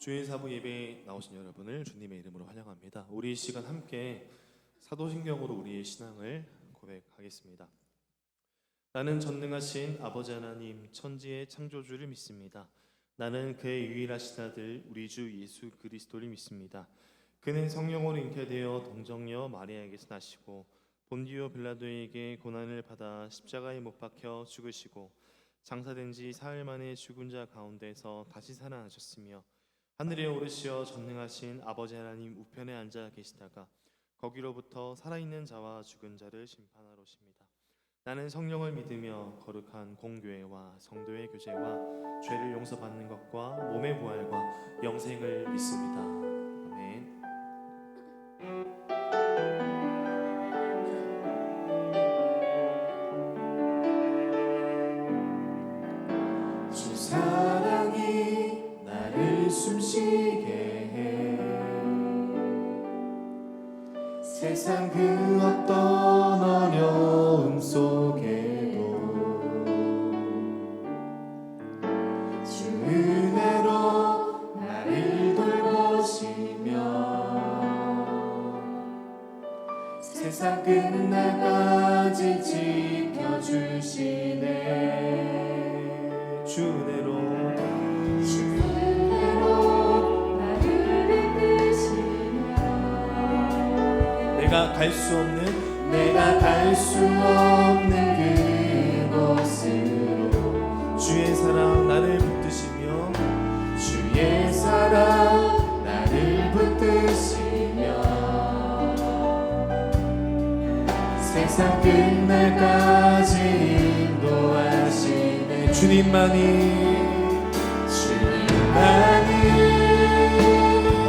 주일 사부 예배에 나오신 여러분을 주님의 이름으로 환영합니다. 우리 이 시간 함께 사도신경으로 우리의 신앙을 고백하겠습니다. 나는 전능하신 아버지 하나님 천지의 창조주를 믿습니다. 나는 그의 유일하신 아들 우리 주 예수 그리스도를 믿습니다. 그는 성령으로 잉태되어 동정녀 마리아에게서 나시고 본디오 빌라도에게 고난을 받아 십자가에 못 박혀 죽으시고 장사된 지 사흘 만에 죽은 자 가운데서 다시 살아나셨으며 하늘에 오르시어 전능하신 아버지 하나님 우편에 앉아 계시다가 거기로부터 살아있는 자와 죽은 자를 심판하러 오십니다. 나는 성령을 믿으며 거룩한 공교회와 성도의 교제와 죄를 용서받는 것과 몸의 부활과 영생을 믿습니다. 아멘. 주 사랑이 나를 숨쉬게 해 세상 그 어떤 어려움 속에도 주 은혜로 나를 돌보시며 세상 끝날까지 지켜주시네. 주 은혜로 나를 이끄시며 내가 갈 수 없는 그곳으로 주의 사랑 나를 붙드시며 주의 사랑 나를 붙드시며 세상 끝날까지 인도하시네. 주님만이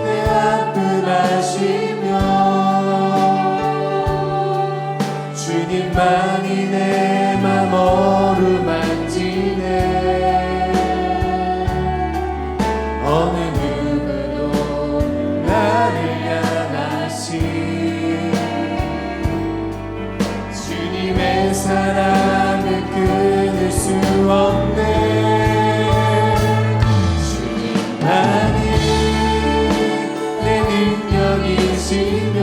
내 아픔 아시며 주님만이 내 맘 어루만지네. 어느 누구도 나를 향하신 주님의 사랑을 끊을 수 없네. 주님만이 내 능력이시며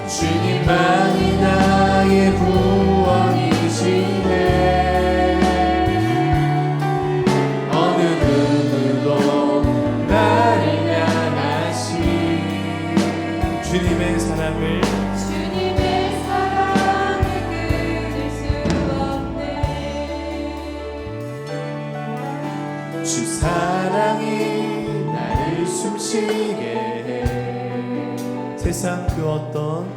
주님만이 나의 구원이시네. 어느 누구도 나를 향하신 주님의 사랑을 끊을 수 없네. 주 사랑이 나를 숨쉬게 해 세상 그 어떤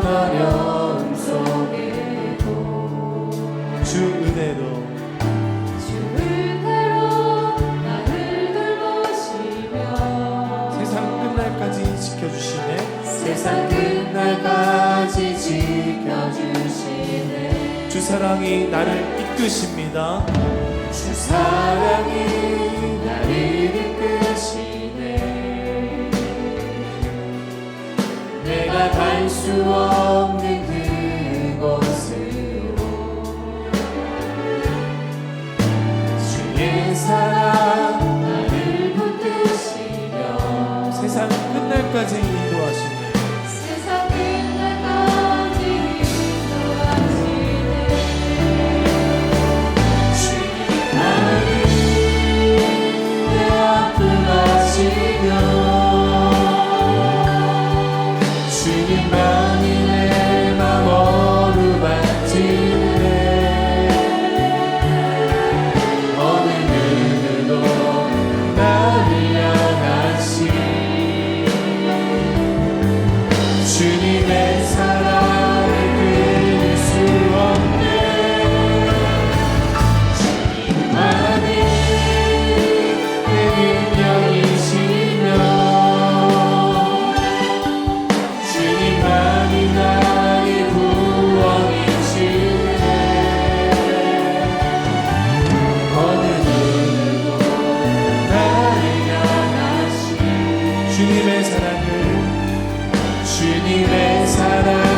어려움 속에도 주 은혜로 나를 돌보시며 세상 끝날까지 지켜주시네. 세상 끝날까지 지켜주시네. 주 사랑이 나를 이끄십니다. 주 사랑이 나를 이끄시네. 내가 갈 수 없는 그곳으로 주의 사랑 나를 붙드시며 세상 끝날까지 인도하시네. 세상 끝날까지 인도하시네. 주님만이 내 아픔 아시며 주님만이 내 맘 어루만지네. 어느 누구도 나를 향하신 주님의 사랑을 끊을 수 없네. 주님만이 내 능력이시며 주님만이 나의 구원이시네. 어느 누구도 나를 향하신 주님의 사랑을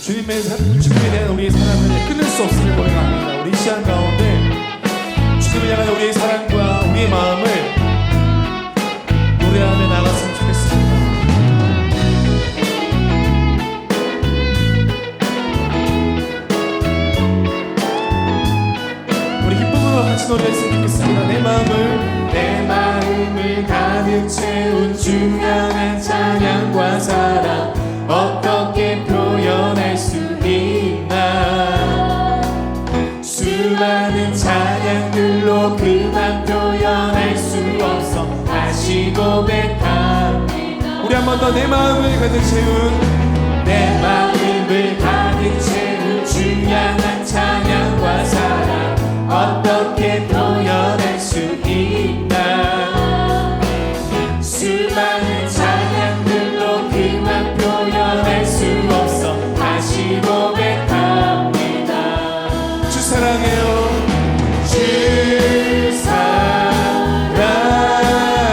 주님에 대한 우리의 사랑을 끊을 수 없음을 고백합니다. 우리 이 시간 가운데 주님을 향한 우리의 사랑과 우리의 마음을 노래하며 나갔으면 좋겠습니다. 우리 기쁨으로 같이 노래했으면 좋겠습니다. 내 마음을 가득 채운 주 향한 찬양과 사랑 어떻게 표현할 수 있나. 수많은 찬양들로 그만 표현할 수 없어 다시 고백합니다. 우리 한 번 더 내 마음을 가득 채운 주 향한 찬양과 사랑 어떻게 표현할 수 있나. 수많은 찬양들로 그만 표현할 수 없어 다시 고백합니다. 주 사랑해요. 주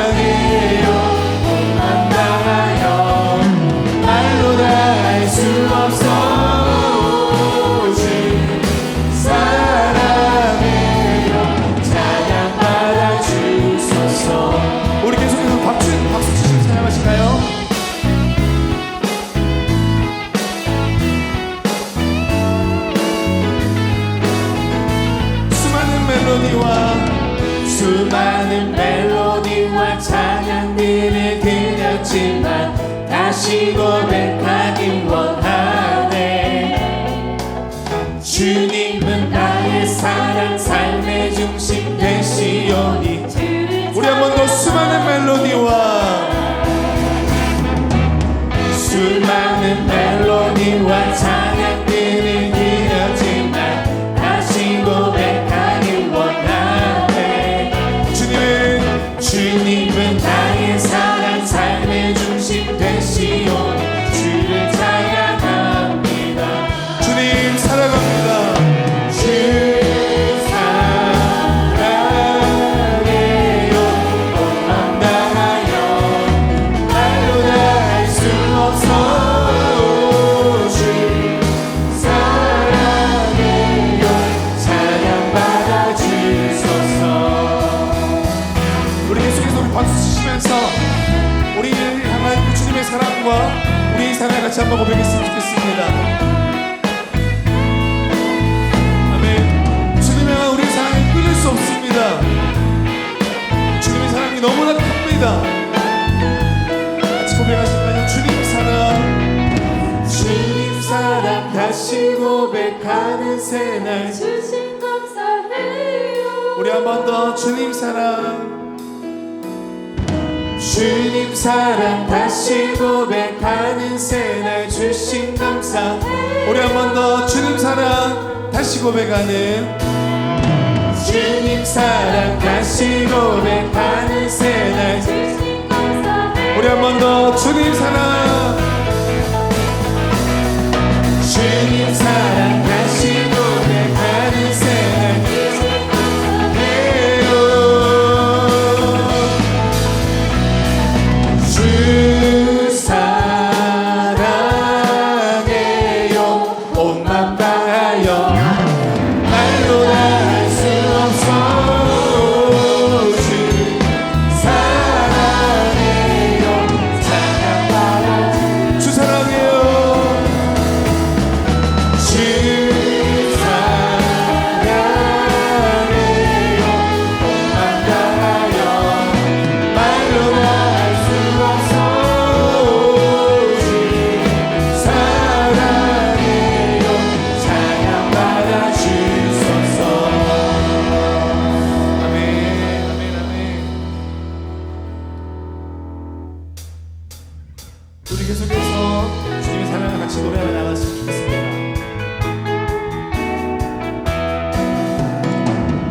사랑해요. 몸만 다하여 말로 다 할 수 없어. 주 사랑해요. 찬양 받아 주소서. 우리 계속해서 박수 치시고 찬양하실까요? 수많은 멜로디와 찬양들을 드렸지만 다시 고백하기 원하네. 주님은 나의 사랑 삶의 중심 되시오니. 우리 한 번 더 수많은 멜로디와 찬양들을 드렸지만 다시 고백하기 원하네. 주님은 나의 사랑 삶의 중심 되시오니 주를 찬양합니다. 주님 사랑합니다. 주 사랑해요. 몸만 다하여 말로 다 할 수 없어. 주 사랑해요. 찬양 받아 주소서. 우리 계속해서 우리 박수 치시면서 우리를 향한 그 주님의 사랑과 우리의 사랑을 같이 한번 고백했으면 좋겠습니다. 아멘. 주님의 향한 우리의 사랑을 끊을 수 없습니다. 주님의 사랑이 너무나 큽니다. 같이 고백하실까요? 주님 사랑 다시 고백하는 새날 주신 감사해요. 우리 한 번 더 주님 사랑 다시 고백하는 새날 주신 감사. 우리 한 번 더 주님 사랑 다시 고백하는 주님 사랑 다시 고백하는 새날 주신 감사해요. 우리 한 번 더 주님 사랑 다시 고백하는 새날 주 사랑해요. 옷만 다하여 말로 다 할 수 없어. 주 사랑해요. 찬양 받아 주 사랑해요. 주 사랑해요. 옷만 다하여 말로 다 할 수 없어. 주 사랑해요. 찬양 받아 주소서. 아멘, 아멘, 아멘. 우리 계속해서 주님의 사랑을 같이 노래하며 나갔으면 좋겠습니다.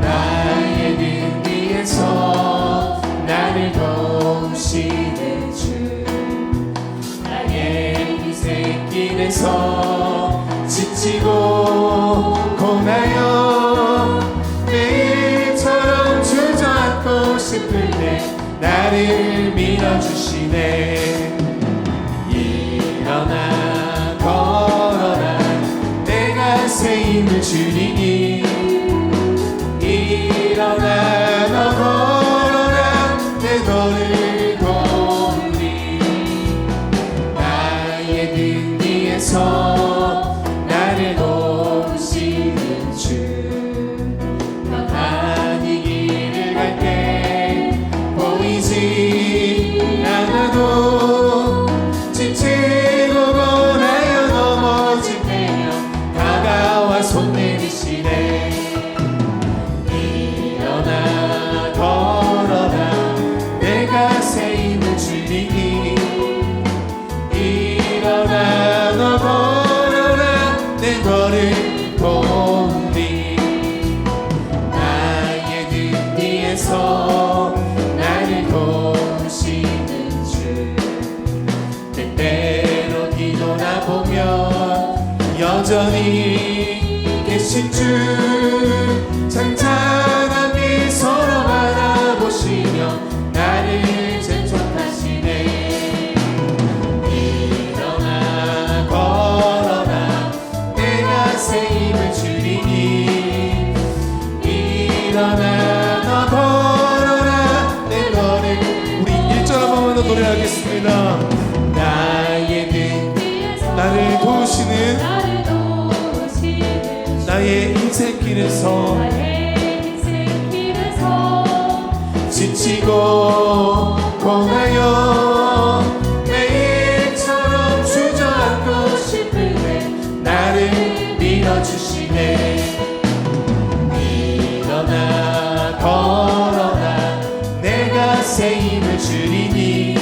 나의 등 위에서 나를 도우시는 주, 나의 인생길에서 지치고 고나요 매일처럼 주저앉고 싶을 때 나를 밀어주시네. 일어나 걸어라 여전히 계신 주 잔잔한 미소로 바라보시며 나를 재촉하시네. 일어나 걸어라 내가 새 힘을 주리니. 일어나 너 걸어라 내 너를. 우리 1절 한 번만 더 노래하겠습니다. 나의 등 나를 도우시는 나의 인생길에서 지치고 고나여 매일처럼 주저앉고 싶을 때 나를 밀어주시네. 일어나 걸어라 내가 새 힘을 주리니.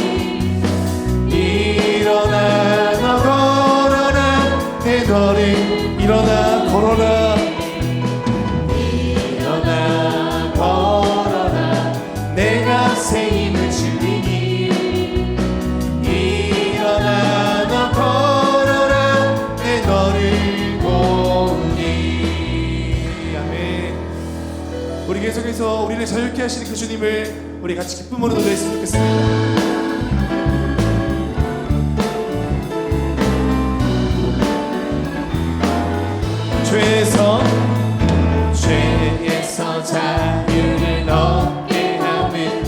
일어나 너 걸어라 내 너를. 일어나 걸어라. 일어나 걸어라 내가 새 힘을 주리니. 일어나 너 걸어라 내 너를 도우니. 아멘. 우리 계속해서 우리를 자유케 하시는 그 주님을 우리 같이 기쁨으로 노래했으면 좋겠습니다. 죄에서 자유를 얻게 하는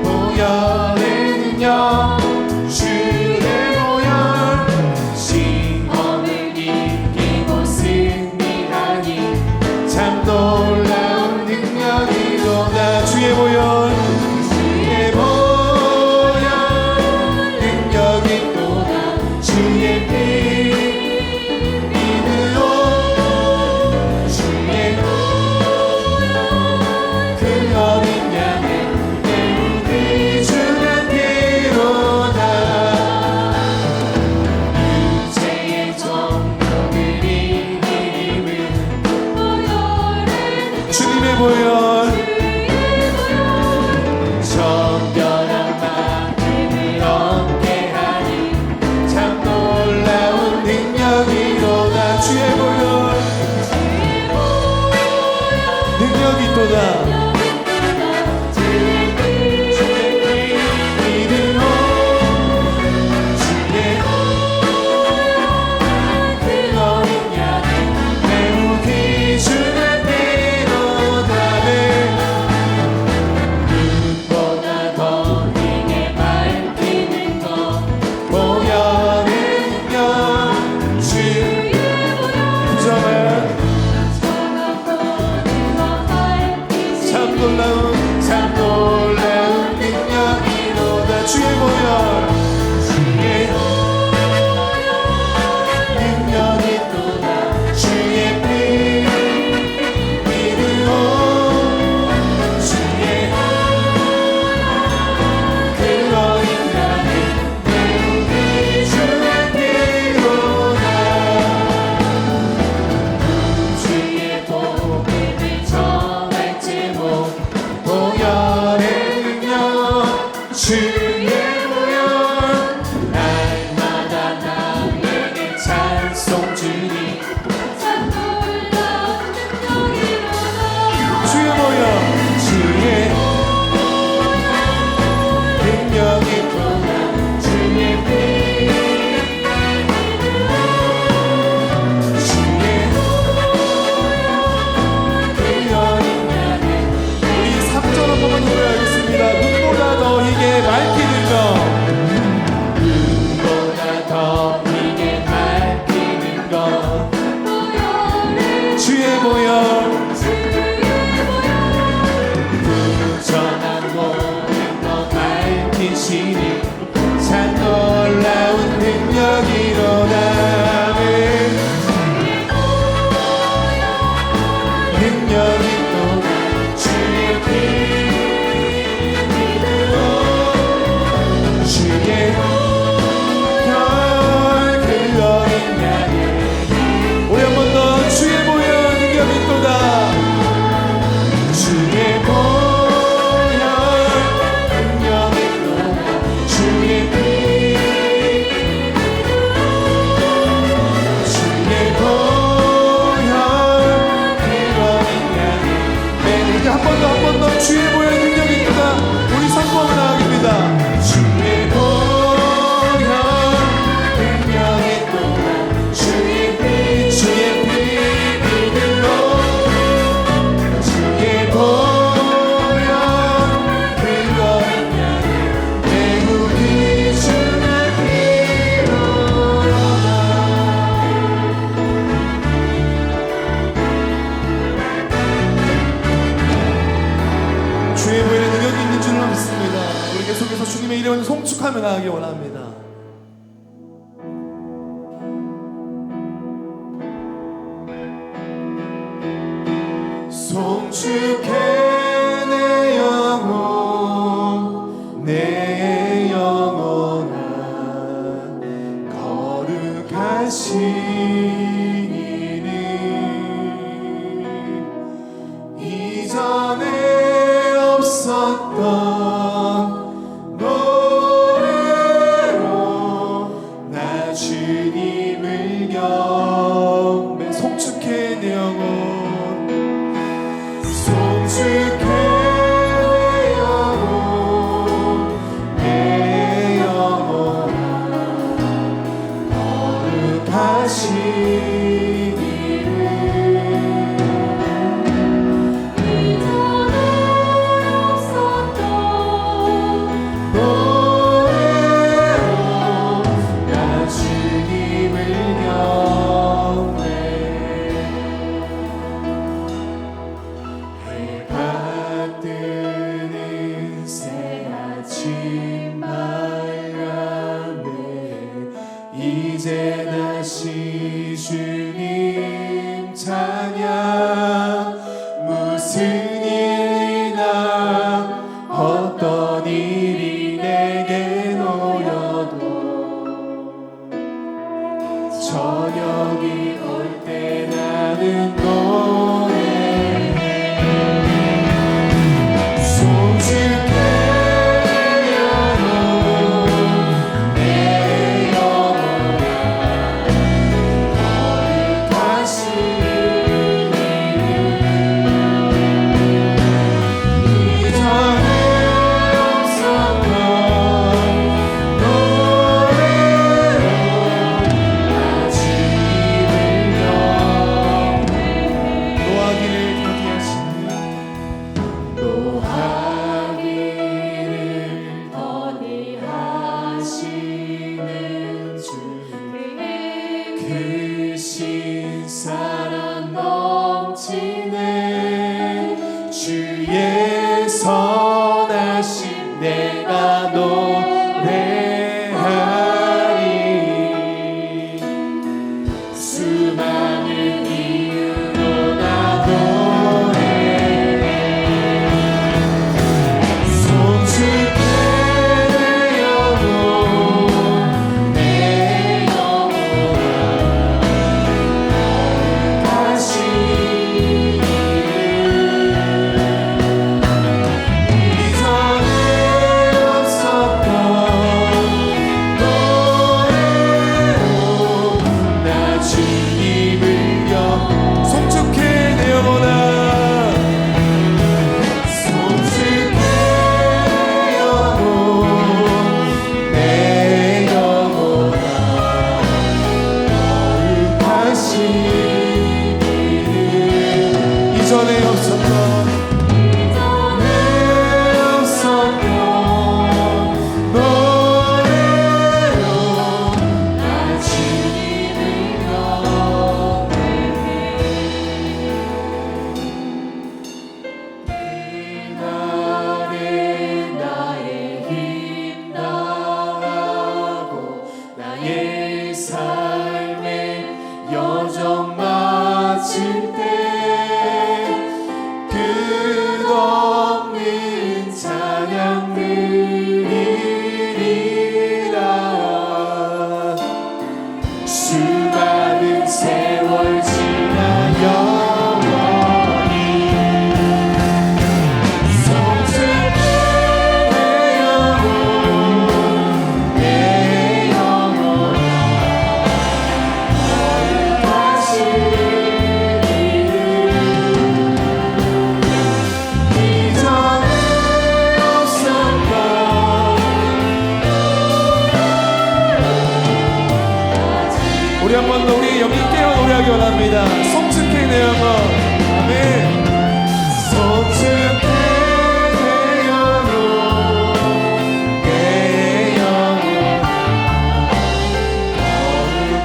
보혈의 능력 주의 보혈. 시험을 이기고 승리하니 참 놀라운 능력이로다. 주의 보혈 주의 보혈 찬양하며 나가기 원합니다. 송축해 내 영혼 내 영혼아 거룩하신 이름 이전에 없었던 노래로 나 주님을 경배 송축해 내 영혼 송축해 내 영혼 내 영혼아 거룩하신 이름 이전에 없었던 노래로 나 주님을 경배 해가 뜨는 새 아침 밝음에 이제 다시 주님 찬양 무슨 일이나 어떤 일이 내게 놓여도 저녁이 올 때 나는 노래해 송축해 내 영혼 내 영혼아 거룩하신 이름 이전에 없었던 노래로 나 주님을 경배 노하기를 더디 하시는 노하기를 더디 하시는 주 그 신사랑 넘치네 주의 선하심 내가 노래하리 수많은 이유로 나 노래해 송축해 내 영혼 내 영혼아 거룩하신 이름 이전에 없었던 노래로 나 주님을 송축해 내 영혼아 송축해 내 영혼 내 영혼아 거룩하신 이름 이전에 없었던 노래로 나 주님을 경배해 그날에 나의 힘 다하고 나의 삶의 여정 마칠 때 끝없는 찬양 드리리라 수많은 세월 지나 영원히 송축해 내 영혼 내 영혼아 거룩하신 이름 이전에 없었던 우리 한 번 더 우리 영이 깨어 노래하기 원합니다. 송축해 내 영혼 아멘 송축해 내 영혼 내 영혼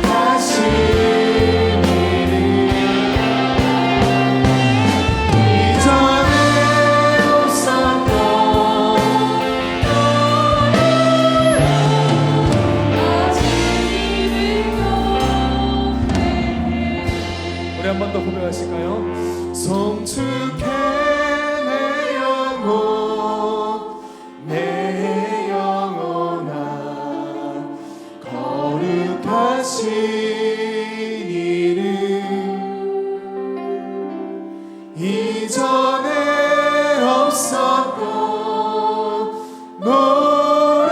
거룩하신 이름 이전에 없었던 거룩하신 이름 이전에 없었던 노래로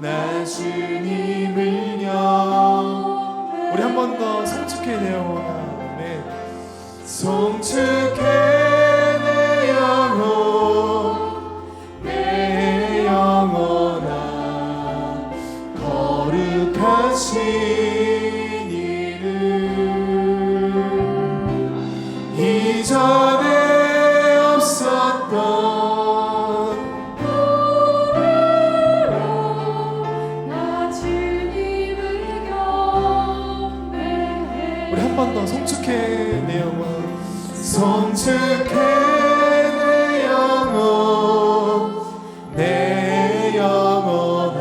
나 주님을 영 우리 한 번 더 송축해 내 영혼아 네. 송축해 내 영혼 내 영혼아 거룩하신 이름 이전에 없었던 나 주님을 경배해 우리 한 번 더 송축해 내 영혼 송축해 내 영혼 내 영혼아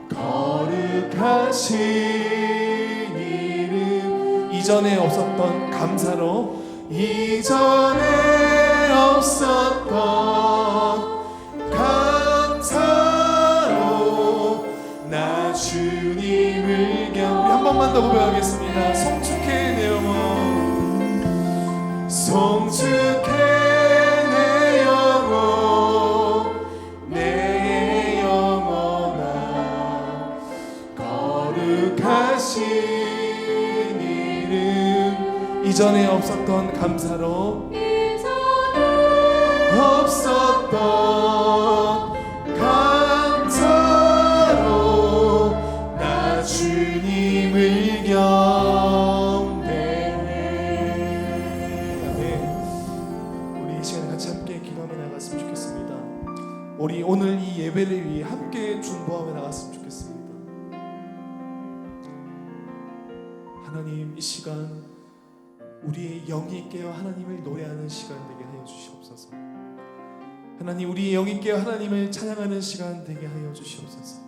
거룩하신 이름 이전에 없었던 감사로 이전에 없었던 감사로 나 주님을 우리 한 번만 더 고백하겠습니다. 송축해 내 영혼 송축해 내 영혼 내 영혼아 거룩하신 이름 이전에 없었던 감사로 이전에 없었던 감사로 나 주님을 경배해 아멘. 우리 이 시간 같이 함께 기도하며 나갔으면 좋겠습니다. 우리 오늘 이 예배를 위해 함께 중보하며 나갔으면 좋겠습니다. 하나님 이 시간 우리의 영이 깨어 하나님을 노래하는 시간 되게 하여 주시옵소서. 하나님 우리의 영이 깨어 하나님을 찬양하는 시간 되게 하여 주시옵소서.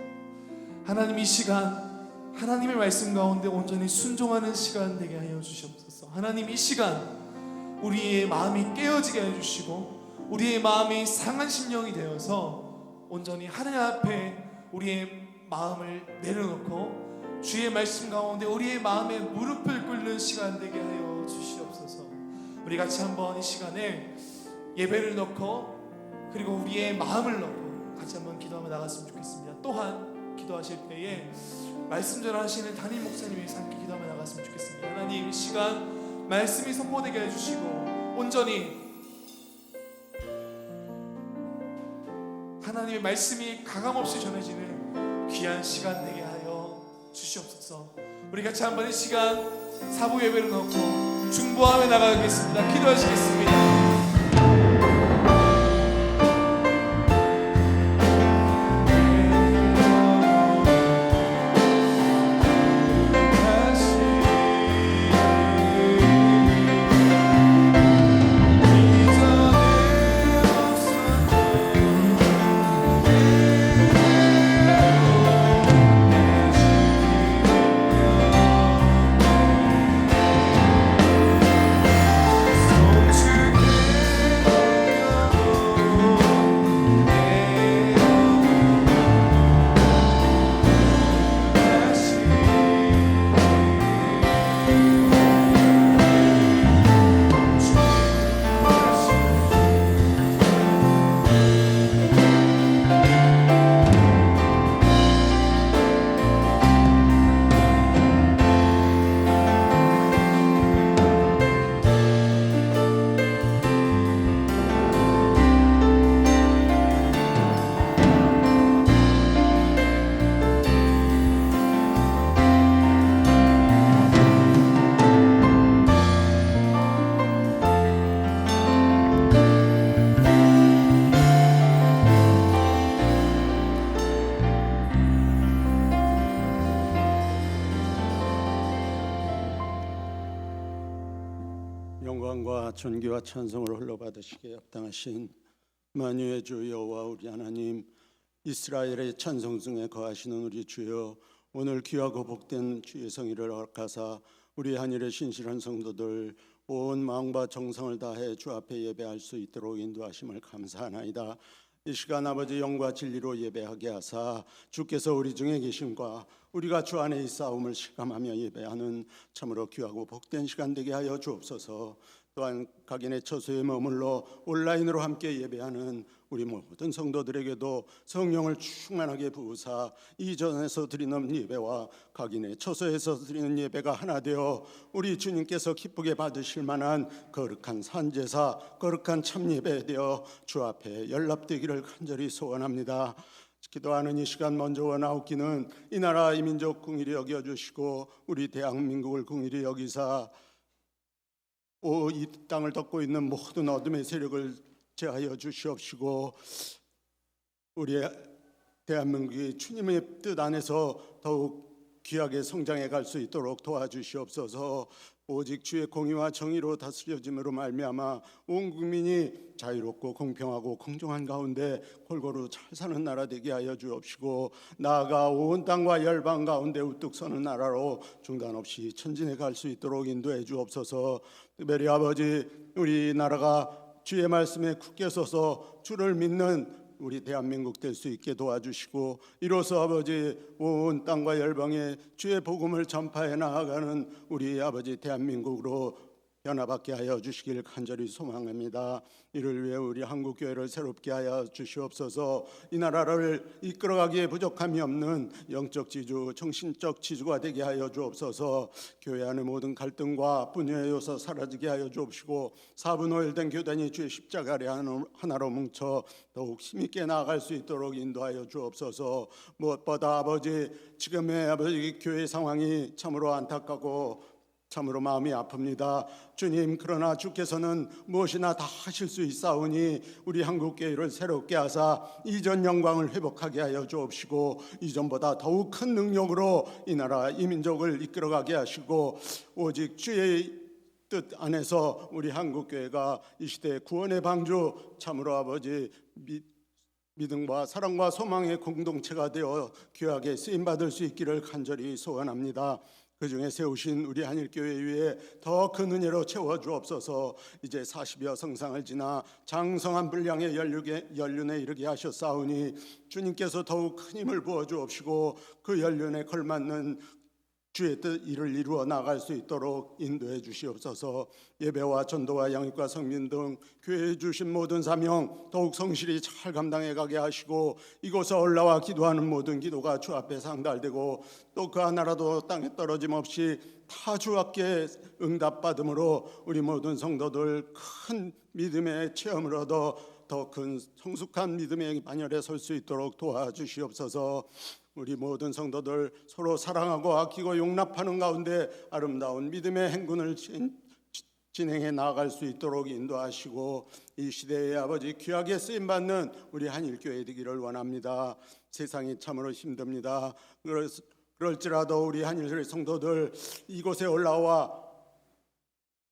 하나님 이 시간 하나님의 말씀 가운데 온전히 순종하는 시간 되게 하여 주시옵소서. 하나님 이 시간 우리의 마음이 깨어지게 해 주시고 우리의 마음이 상한 심령이 되어서 온전히 하나님 앞에 우리의 마음을 내려놓고 주의 말씀 가운데 우리의 마음에 무릎을 꿇는 시간 되게 하여 주시옵소서. 우리 같이 한번 이 시간에 예배를 넣고 그리고 우리의 마음을 넣고 같이 한번 기도하며 나갔으면 좋겠습니다. 또한 기도하실 때에 말씀 전하시는 담임 목사님이 함께 기도하며 나갔으면 좋겠습니다. 하나님 이 시간 말씀이 선포되게 해주시고 온전히 하나님의 말씀이 가감없이 전해지는 귀한 시간 되게 하여 주시옵소서. 우리 같이 한번 이 시간 사부 예배를 넣고 중보하며 나가겠습니다. 기도하시겠습니다. 영광과 존귀와 찬송을 흘러받으시기에 합당하신 만유의 주 여호와 우리 하나님, 이스라엘의 찬송 중에 거하시는 우리 주여, 오늘 귀하고 복된 주의 성의를 허락하사 우리 한일의 신실한 성도들 온 마음과 정성을 다해 주 앞에 예배할 수 있도록 인도하심을 감사하나이다. 이 시간 아버지 영과 진리로 예배하게 하사 주께서 우리 중에 계심과 우리가 주 안에 이 싸움을 실감하며 예배하는 참으로 귀하고 복된 시간 되게 하여 주옵소서. 또한 각인의 처소에 머물러 온라인으로 함께 예배하는 우리 모든 성도들에게도 성령을 충만하게 부으사 이전에서 드리는 예배와 각인의 처소에서 드리는 예배가 하나 되어 우리 주님께서 기쁘게 받으실 만한 거룩한 산제사, 거룩한 참예배 되어 주 앞에 연락되기를 간절히 소원합니다. 기도하는 이 시간 먼저 원하옵기는 이 나라 이 민족 긍휼히 여겨주시고 우리 대한민국을 긍휼히 여기사 이 땅을 덮고 있는 모든 어둠의 세력을 제하여 주시옵시고 우리 대한민국이 주님의 뜻 안에서 더욱 귀하게 성장해 갈 수 있도록 도와주시옵소서. 오직 주의 공의와 정의로 다스려짐으로 말미암아 온 국민이 자유롭고 공평하고 공정한 가운데 골고루 잘 사는 나라 되게 하여 주옵시고 나아가 온 땅과 열방 가운데 우뚝 서는 나라로 중단 없이 천진해 갈 수 있도록 인도해 주옵소서. 특별히 아버지 우리나라가 주의 말씀에 굳게 서서 주를 믿는 우리 대한민국 될 수 있게 도와주시고 이로써 아버지 온 땅과 열방에 주의 복음을 전파해 나아가는 우리 아버지 대한민국으로 변화받게 하여 주시길 간절히 소망합니다. 이를 위해 우리 한국교회를 새롭게 하여 주시옵소서. 이 나라를 이끌어가기에 부족함이 없는 영적 지주, 정신적 지주가 되게 하여 주옵소서. 교회 안의 모든 갈등과 분열의 요소 사라지게 하여 주옵시고 사분오일된 교단이 주의 십자가 아래 하나로 뭉쳐 더욱 힘있게 나아갈 수 있도록 인도하여 주옵소서. 무엇보다 아버지 지금의 아버지 교회 상황이 참으로 안타깝고 참으로 마음이 아픕니다. 주님, 그러나 주께서는 무엇이나 다 하실 수 있사오니 우리 한국교회를 새롭게 하사 이전 영광을 회복하게 하여 주옵시고 이전보다 더욱 큰 능력으로 이 나라 이 민족을 이끌어가게 하시고 오직 주의 뜻 안에서 우리 한국교회가 이 시대의 구원의 방주 참으로 아버지 믿음과 사랑과 소망의 공동체가 되어 귀하게 쓰임받을 수 있기를 간절히 소원합니다. 그 중에 세우신 우리 한일교회 위에 더 큰 은혜로 채워주옵소서. 이제 40여 성상을 지나 장성한 분량의 연륜에 이르게 하셨사오니 주님께서 더욱 큰 힘을 부어주옵시고 그 연륜에 걸맞는 주의 뜻 일을 이루어 나갈 수 있도록 인도해 주시옵소서. 예배와 전도와 양육과 성민 등 교회에 주신 모든 사명 더욱 성실히 잘 감당해 가게 하시고 이곳에 올라와 기도하는 모든 기도가 주 앞에 상달되고 또 그 하나라도 땅에 떨어짐 없이 다 주 앞에 응답받음으로 우리 모든 성도들 큰 믿음의 체험을 얻어 더 큰 성숙한 믿음의 반열에 설 수 있도록 도와주시옵소서. 우리 모든 성도들 서로 사랑하고 아끼고 용납하는 가운데 아름다운 믿음의 행군을 진행해 나아갈 수 있도록 인도하시고 이 시대에 아버지 귀하게 쓰임받는 우리 한일교회 되기를 원합니다. 세상이 참으로 힘듭니다. 그럴지라도 우리 한일 성도들 이곳에 올라와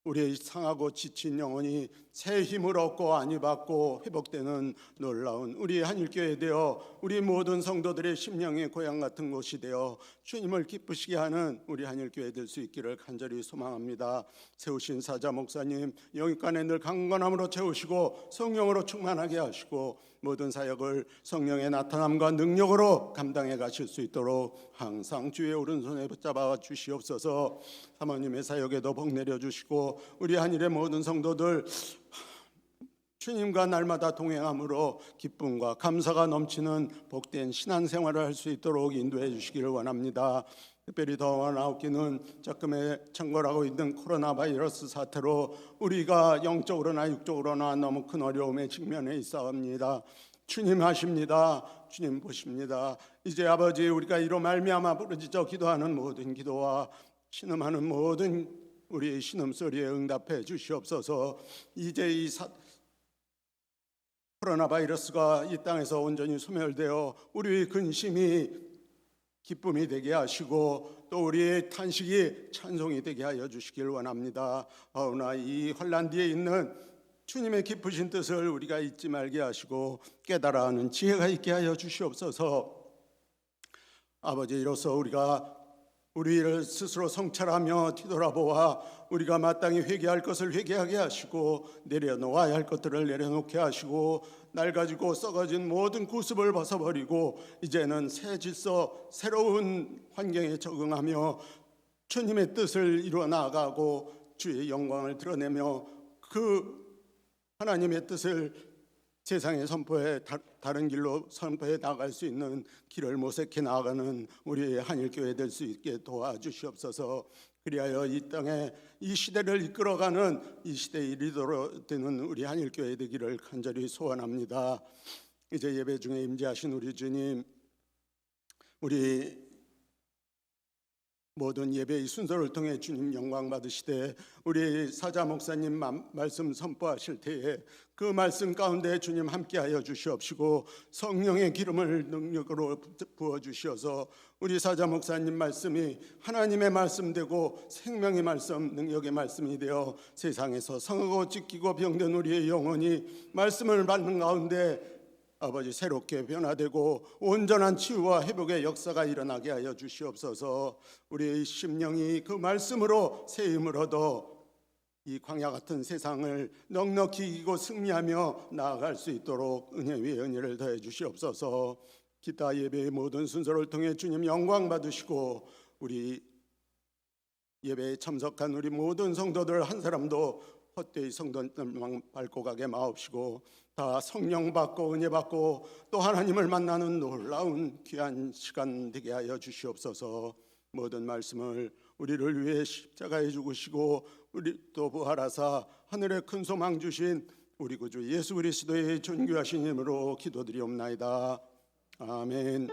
우리의 상하고 지친 영혼이 새 힘을 얻고 안위받고 회복되는 놀라운 우리 한일교회 되어 우리 모든 성도들의 심령의 고향 같은 곳이 되어 주님을 기쁘시게 하는 우리 한일교회 될 수 있기를 간절히 소망합니다. 세우신 사자 목사님 영육간에 늘 강건함으로 채우시고 성령으로 충만하게 하시고 모든 사역을 성령의 나타남과 능력으로 감당해 가실 수 있도록 항상 주의 오른손에 붙잡아 주시옵소서. 사모님의 사역에도 복 내려 주시고 우리 한일의 모든 성도들 주님과 날마다 동행함으로 기쁨과 감사가 넘치는 복된 신앙생활을 할 수 있도록 인도해 주시기를 원합니다. 특별히 더 원하옵기는 적금에 창궐하고 있는 코로나 바이러스 사태로 우리가 영적으로나 육적으로나 너무 큰 어려움에 직면해 있사옵니다. 주님 하십니다. 주님 보십니다. 이제 아버지 우리가 이로 말미암아 부르짖어 기도하는 모든 기도와 신음하는 모든 우리의 신음소리에 응답해 주시옵소서. 이제 이 코로나 바이러스가 이 땅에서 온전히 소멸되어 우리의 근심이 기쁨이 되게 하시고 또 우리의 탄식이 찬송이 되게 하여 주시길 원합니다. 아우나 이 환난 뒤에 있는 주님의 깊으신 뜻을 우리가 잊지 말게 하시고 깨달아 하는 지혜가 있게 하여 주시옵소서. 아버지 이로써 우리가 우리를 스스로 성찰하며 뒤돌아보아 우리가 마땅히 회개할 것을 회개하게 하시고 내려놓아야 할 것들을 내려놓게 하시고 낡아지고 썩어진 모든 구습을 벗어버리고 이제는 새 질서 새로운 환경에 적응하며 주님의 뜻을 이루어 나아가고 주의 영광을 드러내며 그 하나님의 뜻을 세상에 선포해 다른 길로 선포해 나갈 수 있는 길을 모색해 나아가는 우리의 한일교회 될 수 있게 도와주시옵소서. 그리하여 이 땅에 이 시대를 이끌어가는 이 시대의 리더로 되는 우리 한일교회 되기를 간절히 소원합니다. 이제 예배 중에 임재하신 우리 주님, 우리 모든 예배의 순서를 통해 주님 영광 받으시되 우리 사자 목사님 말씀 선포하실 때에 그 말씀 가운데 주님 함께하여 주시옵시고 성령의 기름을 능력으로 부어 주시어서 우리 사자 목사님 말씀이 하나님의 말씀 되고 생명의 말씀, 능력의 말씀이 되어 세상에서 성하고 찢기고 병든 우리의 영혼이 말씀을 받는 가운데 아버지 새롭게 변화되고 온전한 치유와 회복의 역사가 일어나게 하여 주시옵소서. 우리의 심령이 그 말씀으로 새 힘을 얻어 이 광야 같은 세상을 넉넉히 이기고 승리하며 나아갈 수 있도록 은혜 위에 은혜를 더해 주시옵소서. 기타 예배의 모든 순서를 통해 주님 영광 받으시고 우리 예배에 참석한 우리 모든 성도들 한 사람도 헛되이 성도들만 밟고 가게 마옵시고 다 성령 받고 은혜 받고 또 하나님을 만나는 놀라운 귀한 시간 되게 하여 주시옵소서. 모든 말씀을 우리를 위해 십자가에 죽으시고 우리 또 부활하사 하늘의 큰 소망 주신 우리 구주 예수 그리스도의 존귀하신 이름으로 기도드리옵나이다. 아멘.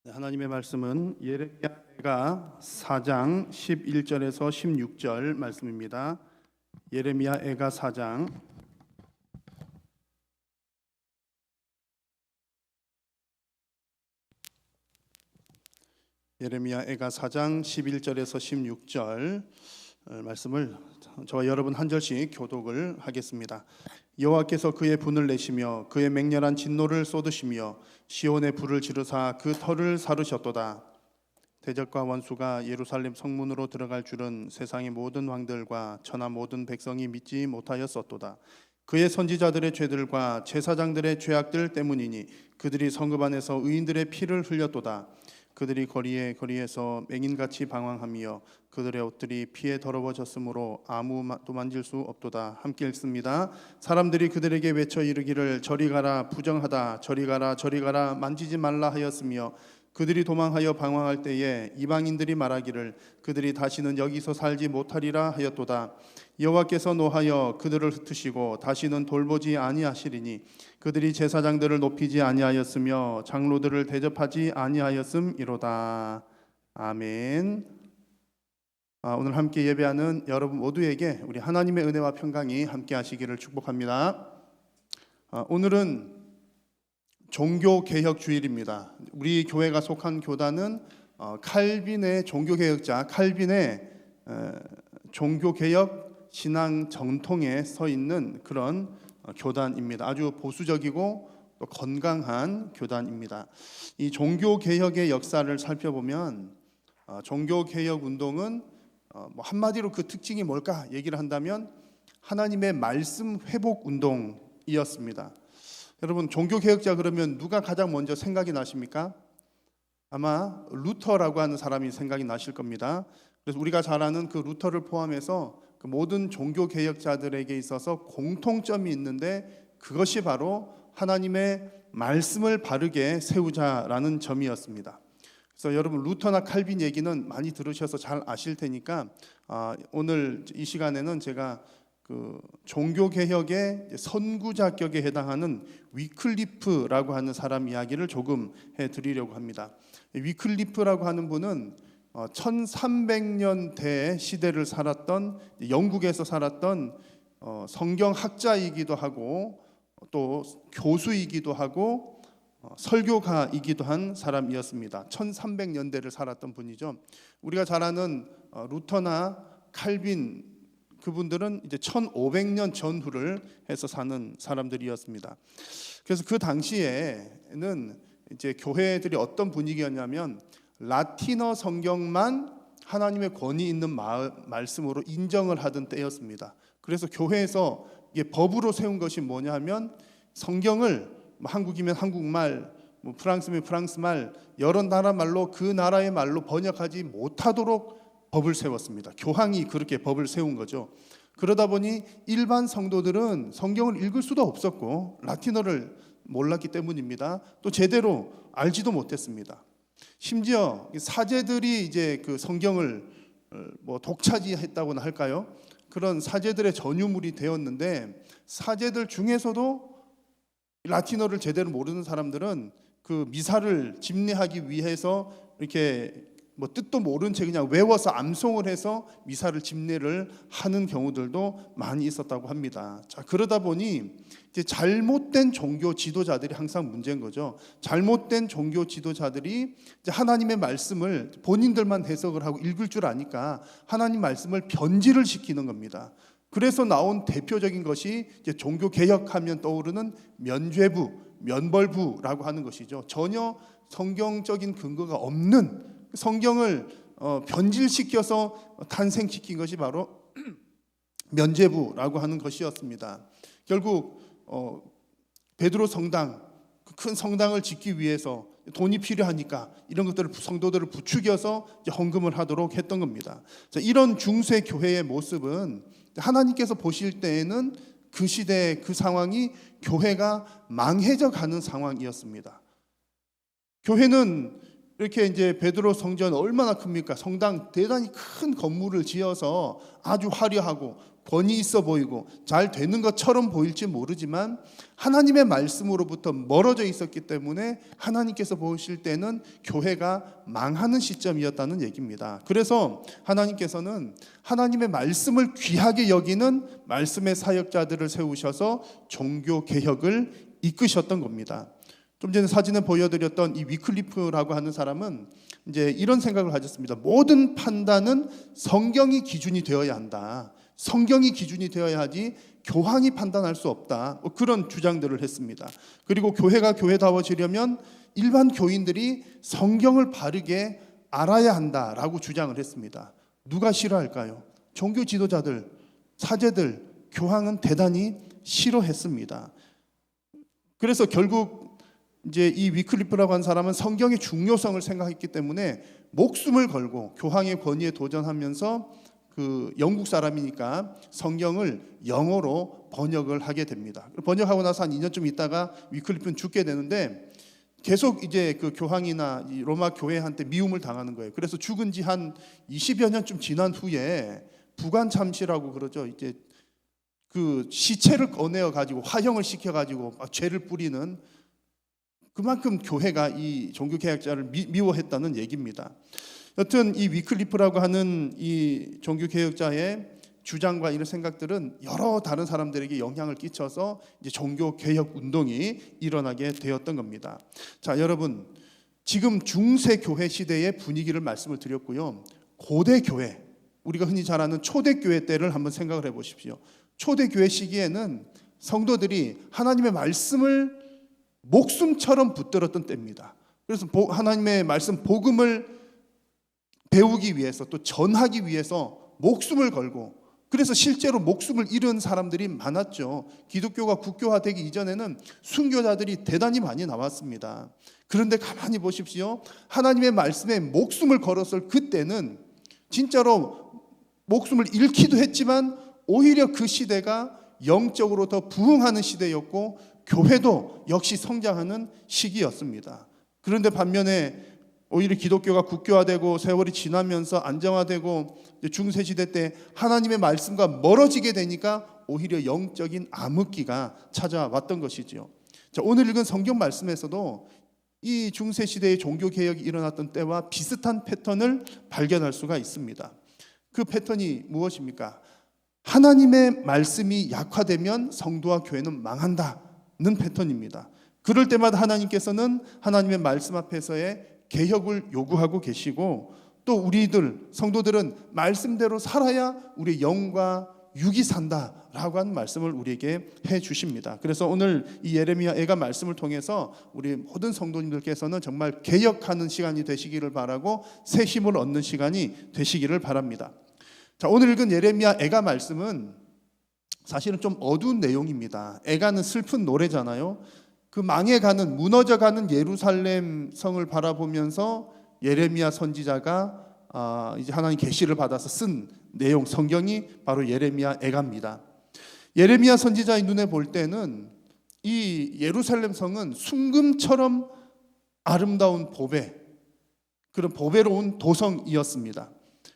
하나님의 말씀은 예레미야가 4장 11절에서 16절 말씀입니다. 예레미야가 4장 11절에서 16절 말씀을 저와 여러분 한 절씩 교독을 하겠습니다. 여호와께서 그의 분을 내시며 그의 맹렬한 진노를 쏟으시며 시온의 불을 지르사 그 터를 사르셨도다. 대적과 원수가 예루살렘 성문으로 들어갈 줄은 세상의 모든 왕들과 천하 모든 백성이 믿지 못하였었도다. 그의 선지자들의 죄들과 제사장들의 죄악들 때문이니 그들이 성읍 안에서 의인들의 피를 흘렸도다. 그들이 거리에서 맹인같이 방황하며 그들의 옷들이 피에 더러워졌으므로 아무도 만질 수 없도다. 함께 읽습니다. 사람들이 그들에게 외쳐 이르기를 저리 가라 부정하다 저리 가라 만지지 말라 하였으며 그들이 도망하여 방황할 때에 이방인들이 말하기를 그들이 다시는 여기서 살지 못하리라 하였도다. 여호와께서 노하여 그들을 흩으시고 다시는 돌보지 아니하시리니 그들이 제사장들을 높이지 아니하였으며 장로들을 대접하지 아니하였음이로다. 아멘. 오늘 함께 예배하는 여러분 모두에게 우리 하나님의 은혜와 평강이 함께 하시기를 축복합니다. 오늘은 종교개혁 주일입니다. 우리 교회가 속한 교단은 칼빈의 종교개혁자 칼빈의 종교개혁 신앙 전통에 서 있는 그런 교단입니다. 아주 보수적이고 또 건강한 교단입니다. 이 종교개혁의 역사를 살펴보면 종교개혁 운동은 한마디로 그 특징이 뭘까 얘기를 한다면 하나님의 말씀 회복 운동이었습니다. 여러분 종교개혁자 그러면 누가 가장 먼저 생각이 나십니까? 아마 루터라고 하는 사람이 생각이 나실 겁니다. 그래서 우리가 잘 아는 그 루터를 포함해서 그 모든 종교개혁자들에게 있어서 공통점이 있는데 그것이 바로 하나님의 말씀을 바르게 세우자라는 점이었습니다. 그래서 여러분 루터나 칼빈 얘기는 많이 들으셔서 잘 아실 테니까 오늘 이 시간에는 제가 그 종교개혁의 선구자격에 해당하는 위클리프라고 하는 사람 이야기를 조금 해드리려고 합니다. 위클리프라고 하는 분은 1300년대 시대를 살았던 영국에서 살았던 성경학자이기도 하고 또 교수이기도 하고 설교가이기도 한 사람이었습니다. 1300년대를 살았던 분이죠. 우리가 잘 아는 루터나 칼빈, 그분들은 이제 1500년 전후를 해서 사는 사람들이었습니다. 그래서 그 당시에는 이제 교회들이 어떤 분위기였냐면 라틴어 성경만 하나님의 권위 있는 말씀으로 인정을 하던 때였습니다. 그래서 교회에서 이게 법으로 세운 것이 뭐냐 하면 성경을 한국이면 한국말, 프랑스면 프랑스말, 여러 나라 말로 그 나라의 말로 번역하지 못하도록 법을 세웠습니다. 교황이 그렇게 법을 세운 거죠. 그러다 보니 일반 성도들은 성경을 읽을 수도 없었고 라틴어를 몰랐기 때문입니다. 또 제대로 알지도 못했습니다. 심지어 사제들이 이제 그 성경을 독차지했다고나 할까요? 그런 사제들의 전유물이 되었는데 사제들 중에서도 라틴어를 제대로 모르는 사람들은 그 미사를 집례하기 위해서 이렇게 뜻도 모른 채 그냥 외워서 암송을 해서 미사를 집례를 하는 경우들도 많이 있었다고 합니다. 자, 그러다 보니 이제 잘못된 종교 지도자들이 항상 문제인 거죠. 잘못된 종교 지도자들이 이제 하나님의 말씀을 본인들만 해석을 하고 읽을 줄 아니까 하나님 말씀을 변질을 시키는 겁니다. 그래서 나온 대표적인 것이 이제 종교 개혁하면 떠오르는 면죄부, 면벌부라고 하는 것이죠. 전혀 성경적인 근거가 없는 성경을 변질시켜서 탄생시킨 것이 바로 면죄부라고 하는 것이었습니다. 결국 베드로 성당, 큰 성당을 짓기 위해서 돈이 필요하니까 이런 것들을 성도들을 부추겨서 헌금을 하도록 했던 겁니다. 자, 이런 중세 교회의 모습은 하나님께서 보실 때에는 그 시대 그 상황이 교회가 망해져 가는 상황이었습니다. 교회는 이렇게 이제 베드로 성전 얼마나 큽니까? 성당 대단히 큰 건물을 지어서 아주 화려하고 권위 있어 보이고 잘 되는 것처럼 보일지 모르지만 하나님의 말씀으로부터 멀어져 있었기 때문에 하나님께서 보실 때는 교회가 망하는 시점이었다는 얘기입니다. 그래서 하나님께서는 하나님의 말씀을 귀하게 여기는 말씀의 사역자들을 세우셔서 종교 개혁을 이끄셨던 겁니다. 좀 전에 사진에 보여드렸던 이 위클리프라고 하는 사람은 이제 이런 생각을 가졌습니다. 모든 판단은 성경이 기준이 되어야 한다. 성경이 기준이 되어야 하지 교황이 판단할 수 없다. 그런 주장들을 했습니다. 그리고 교회가 교회다워지려면 일반 교인들이 성경을 바르게 알아야 한다라고 주장을 했습니다. 누가 싫어할까요? 종교 지도자들, 사제들, 교황은 대단히 싫어했습니다. 그래서 결국 이제 이 위클리프라고 한 사람은 성경의 중요성을 생각했기 때문에 목숨을 걸고 교황의 권위에 도전하면서 그 영국 사람이니까 성경을 영어로 번역을 하게 됩니다. 번역하고 나서 한 2년쯤 있다가 위클리프는 죽게 되는데 계속 이제 그 교황이나 이 로마 교회한테 미움을 당하는 거예요. 그래서 죽은 지 한 20여 년쯤 지난 후에 부관 참시라고 그러죠. 이제 그 시체를 꺼내어 가지고 화형을 시켜 가지고 막 죄를 뿌리는, 그만큼 교회가 이 종교 개혁자를 미워했다는 얘기입니다. 여튼 이 위클리프라고 하는 이 종교 개혁자의 주장과 이런 생각들은 여러 다른 사람들에게 영향을 끼쳐서 이제 종교 개혁 운동이 일어나게 되었던 겁니다. 자, 여러분, 지금 중세 교회 시대의 분위기를 말씀을 드렸고요. 고대 교회, 우리가 흔히 잘 아는 초대교회 때를 한번 생각을 해보십시오. 초대교회 시기에는 성도들이 하나님의 말씀을 목숨처럼 붙들었던 때입니다. 그래서 하나님의 말씀 복음을 배우기 위해서 또 전하기 위해서 목숨을 걸고, 그래서 실제로 목숨을 잃은 사람들이 많았죠. 기독교가 국교화되기 이전에는 순교자들이 대단히 많이 나왔습니다. 그런데 가만히 보십시오. 하나님의 말씀에 목숨을 걸었을 그때는 진짜로 목숨을 잃기도 했지만 오히려 그 시대가 영적으로 더 부흥하는 시대였고 교회도 역시 성장하는 시기였습니다. 그런데 반면에 오히려 기독교가 국교화되고 세월이 지나면서 안정화되고 중세시대 때 하나님의 말씀과 멀어지게 되니까 오히려 영적인 암흑기가 찾아왔던 것이죠. 자, 오늘 읽은 성경 말씀에서도 이 중세시대의 종교개혁이 일어났던 때와 비슷한 패턴을 발견할 수가 있습니다. 그 패턴이 무엇입니까? 하나님의 말씀이 약화되면 성도와 교회는 망한다는 패턴입니다. 그럴 때마다 하나님께서는 하나님의 말씀 앞에서의 개혁을 요구하고 계시고, 또 우리들 성도들은 말씀대로 살아야 우리의 영과 육이 산다라고 하는 말씀을 우리에게 해 주십니다. 그래서 오늘 이 예레미야 애가 말씀을 통해서 우리 모든 성도님들께서는 정말 개혁하는 시간이 되시기를 바라고 새 힘을 얻는 시간이 되시기를 바랍니다. 자, 오늘 읽은 예레미야 애가 말씀은 사실은 좀 어두운 내용입니다. 애가는 슬픈 노래잖아요. 그 망해가는, 무너져가는 예루살렘 성을 바라보면서 예레미야 선지자가 이제 하나님 계시를 받아서 쓴 내용, 성경이 바로 예레미야 애가입니다. 예레미야 선지자의 눈에 볼 때는 이 예루살렘 성은 순금처럼 아름다운 보배, 그런 보배로운 도성이었습니다.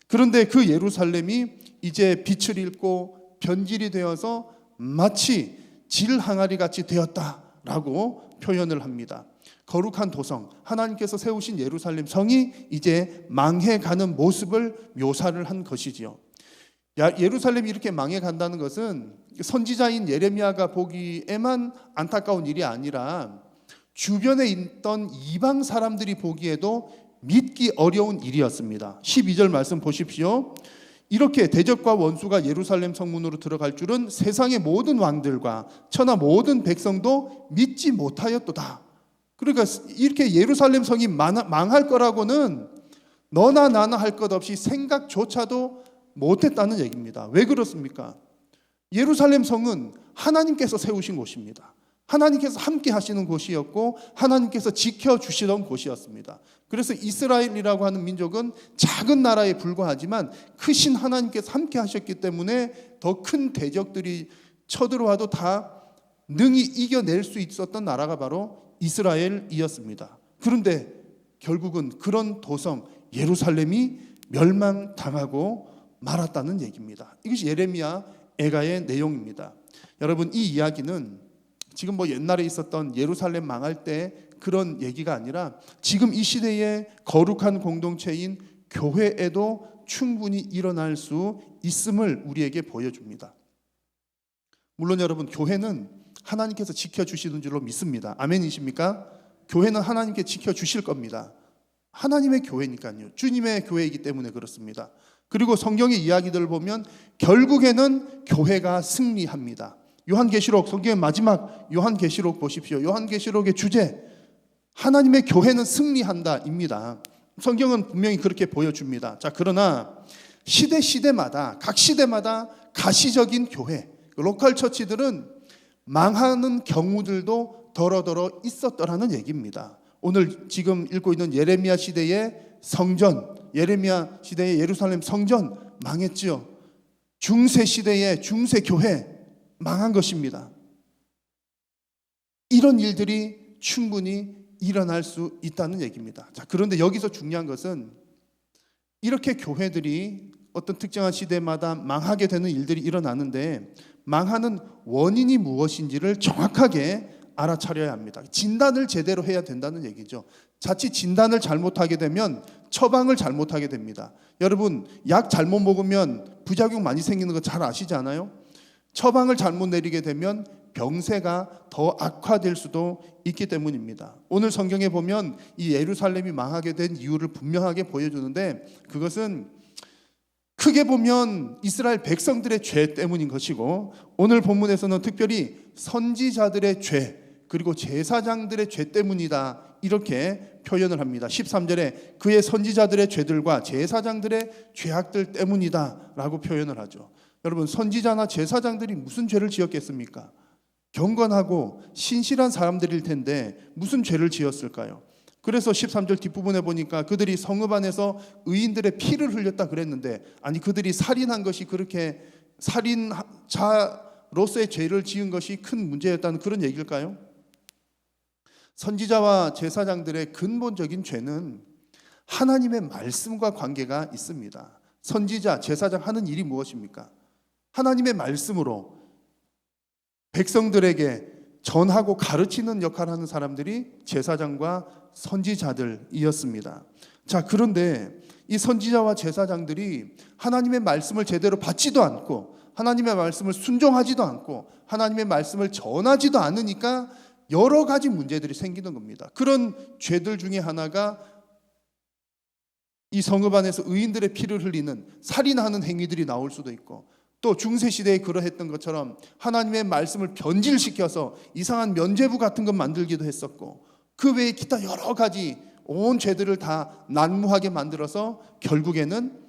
그런데 그 예루살렘이 이제 빛을 잃고 변질이 되어서 마치 질 항아리 같이 되었다라고 표현을 합니다. 거룩한 도성, 하나님께서 세우신 예루살렘 성이 이제 망해가는 모습을 묘사를 한 것이지요. 예루살렘이 이렇게 망해간다는 것은 선지자인 예레미야가 보기에만 안타까운 일이 아니라 주변에 있던 이방 사람들이 보기에도 믿기 어려운 일이었습니다. 12절 말씀 보십시오. 이렇게 대적과 원수가 예루살렘 성문으로 들어갈 줄은 세상의 모든 왕들과 천하 모든 백성도 믿지 못하였도다. 그러니까 이렇게 예루살렘 성이 망할 거라고는 너나 나나 할 것 없이 생각조차도 못했다는 얘기입니다. 왜 그렇습니까? 예루살렘 성은 하나님께서 세우신 곳입니다. 하나님께서 함께 하시는 곳이었고 하나님께서 지켜주시던 곳이었습니다. 그래서 이스라엘이라고 하는 민족은 작은 나라에 불과하지만 크신 하나님께서 함께 하셨기 때문에 더 큰 대적들이 쳐들어와도 다 능히 이겨낼 수 있었던 나라가 바로 이스라엘이었습니다. 그런데 결국은 그런 도성 예루살렘이 멸망당하고 말았다는 얘기입니다. 이것이 예레미야 애가의 내용입니다. 여러분, 이 이야기는 지금 옛날에 있었던 예루살렘 망할 때 그런 얘기가 아니라 지금 이 시대의 거룩한 공동체인 교회에도 충분히 일어날 수 있음을 우리에게 보여줍니다. 물론 여러분, 교회는 하나님께서 지켜주시는 줄로 믿습니다. 아멘이십니까? 교회는 하나님께 지켜주실 겁니다. 하나님의 교회니까요. 주님의 교회이기 때문에 그렇습니다. 그리고 성경의 이야기들을 보면 결국에는 교회가 승리합니다. 요한계시록, 성경의 마지막 요한계시록 보십시오. 요한계시록의 주제, 하나님의 교회는 승리한다입니다. 성경은 분명히 그렇게 보여줍니다. 자, 그러나 시대마다, 각 시대마다 가시적인 교회, 로컬 처치들은 망하는 경우들도 더러더러 있었더라는 얘기입니다. 오늘 지금 읽고 있는 예레미야 시대의 성전, 예레미야 시대의 예루살렘 성전 망했지요. 중세 시대의 중세 교회 망한 것입니다. 이런 일들이 충분히 일어날 수 있다는 얘기입니다. 자, 그런데 여기서 중요한 것은 이렇게 교회들이 어떤 특정한 시대마다 망하게 되는 일들이 일어나는데 망하는 원인이 무엇인지를 정확하게 알아차려야 합니다. 진단을 제대로 해야 된다는 얘기죠. 자칫 진단을 잘못하게 되면 처방을 잘못하게 됩니다. 여러분, 약 잘못 먹으면 부작용 많이 생기는 거 잘 아시지 않아요? 처방을 잘못 내리게 되면 병세가 더 악화될 수도 있기 때문입니다. 오늘 성경에 보면 이 예루살렘이 망하게 된 이유를 분명하게 보여주는데 그것은 크게 보면 이스라엘 백성들의 죄 때문인 것이고 오늘 본문에서는 특별히 선지자들의 죄 그리고 제사장들의 죄 때문이다 이렇게 표현을 합니다. 13절에 그의 선지자들의 죄들과 제사장들의 죄악들 때문이다 라고 표현을 하죠. 여러분, 선지자나 제사장들이 무슨 죄를 지었겠습니까? 경건하고 신실한 사람들일 텐데 무슨 죄를 지었을까요? 그래서 13절 뒷부분에 보니까 그들이 성읍 안에서 의인들의 피를 흘렸다 그랬는데 아니 그들이 살인한 것이 그렇게 살인자로서의 죄를 지은 것이 큰 문제였다는 그런 얘기일까요? 선지자와 제사장들의 근본적인 죄는 하나님의 말씀과 관계가 있습니다. 선지자, 제사장 하는 일이 무엇입니까? 하나님의 말씀으로 백성들에게 전하고 가르치는 역할을 하는 사람들이 제사장과 선지자들이었습니다. 자, 그런데 이 선지자와 제사장들이 하나님의 말씀을 제대로 받지도 않고 하나님의 말씀을 순종하지도 않고 하나님의 말씀을 전하지도 않으니까 여러 가지 문제들이 생기는 겁니다. 그런 죄들 중에 하나가 이 성읍 안에서 의인들의 피를 흘리는 살인하는 행위들이 나올 수도 있고, 또 중세시대에 그러했던 것처럼 하나님의 말씀을 변질시켜서 이상한 면죄부 같은 것 만들기도 했었고, 그 외에 기타 여러 가지 온 죄들을 다 난무하게 만들어서 결국에는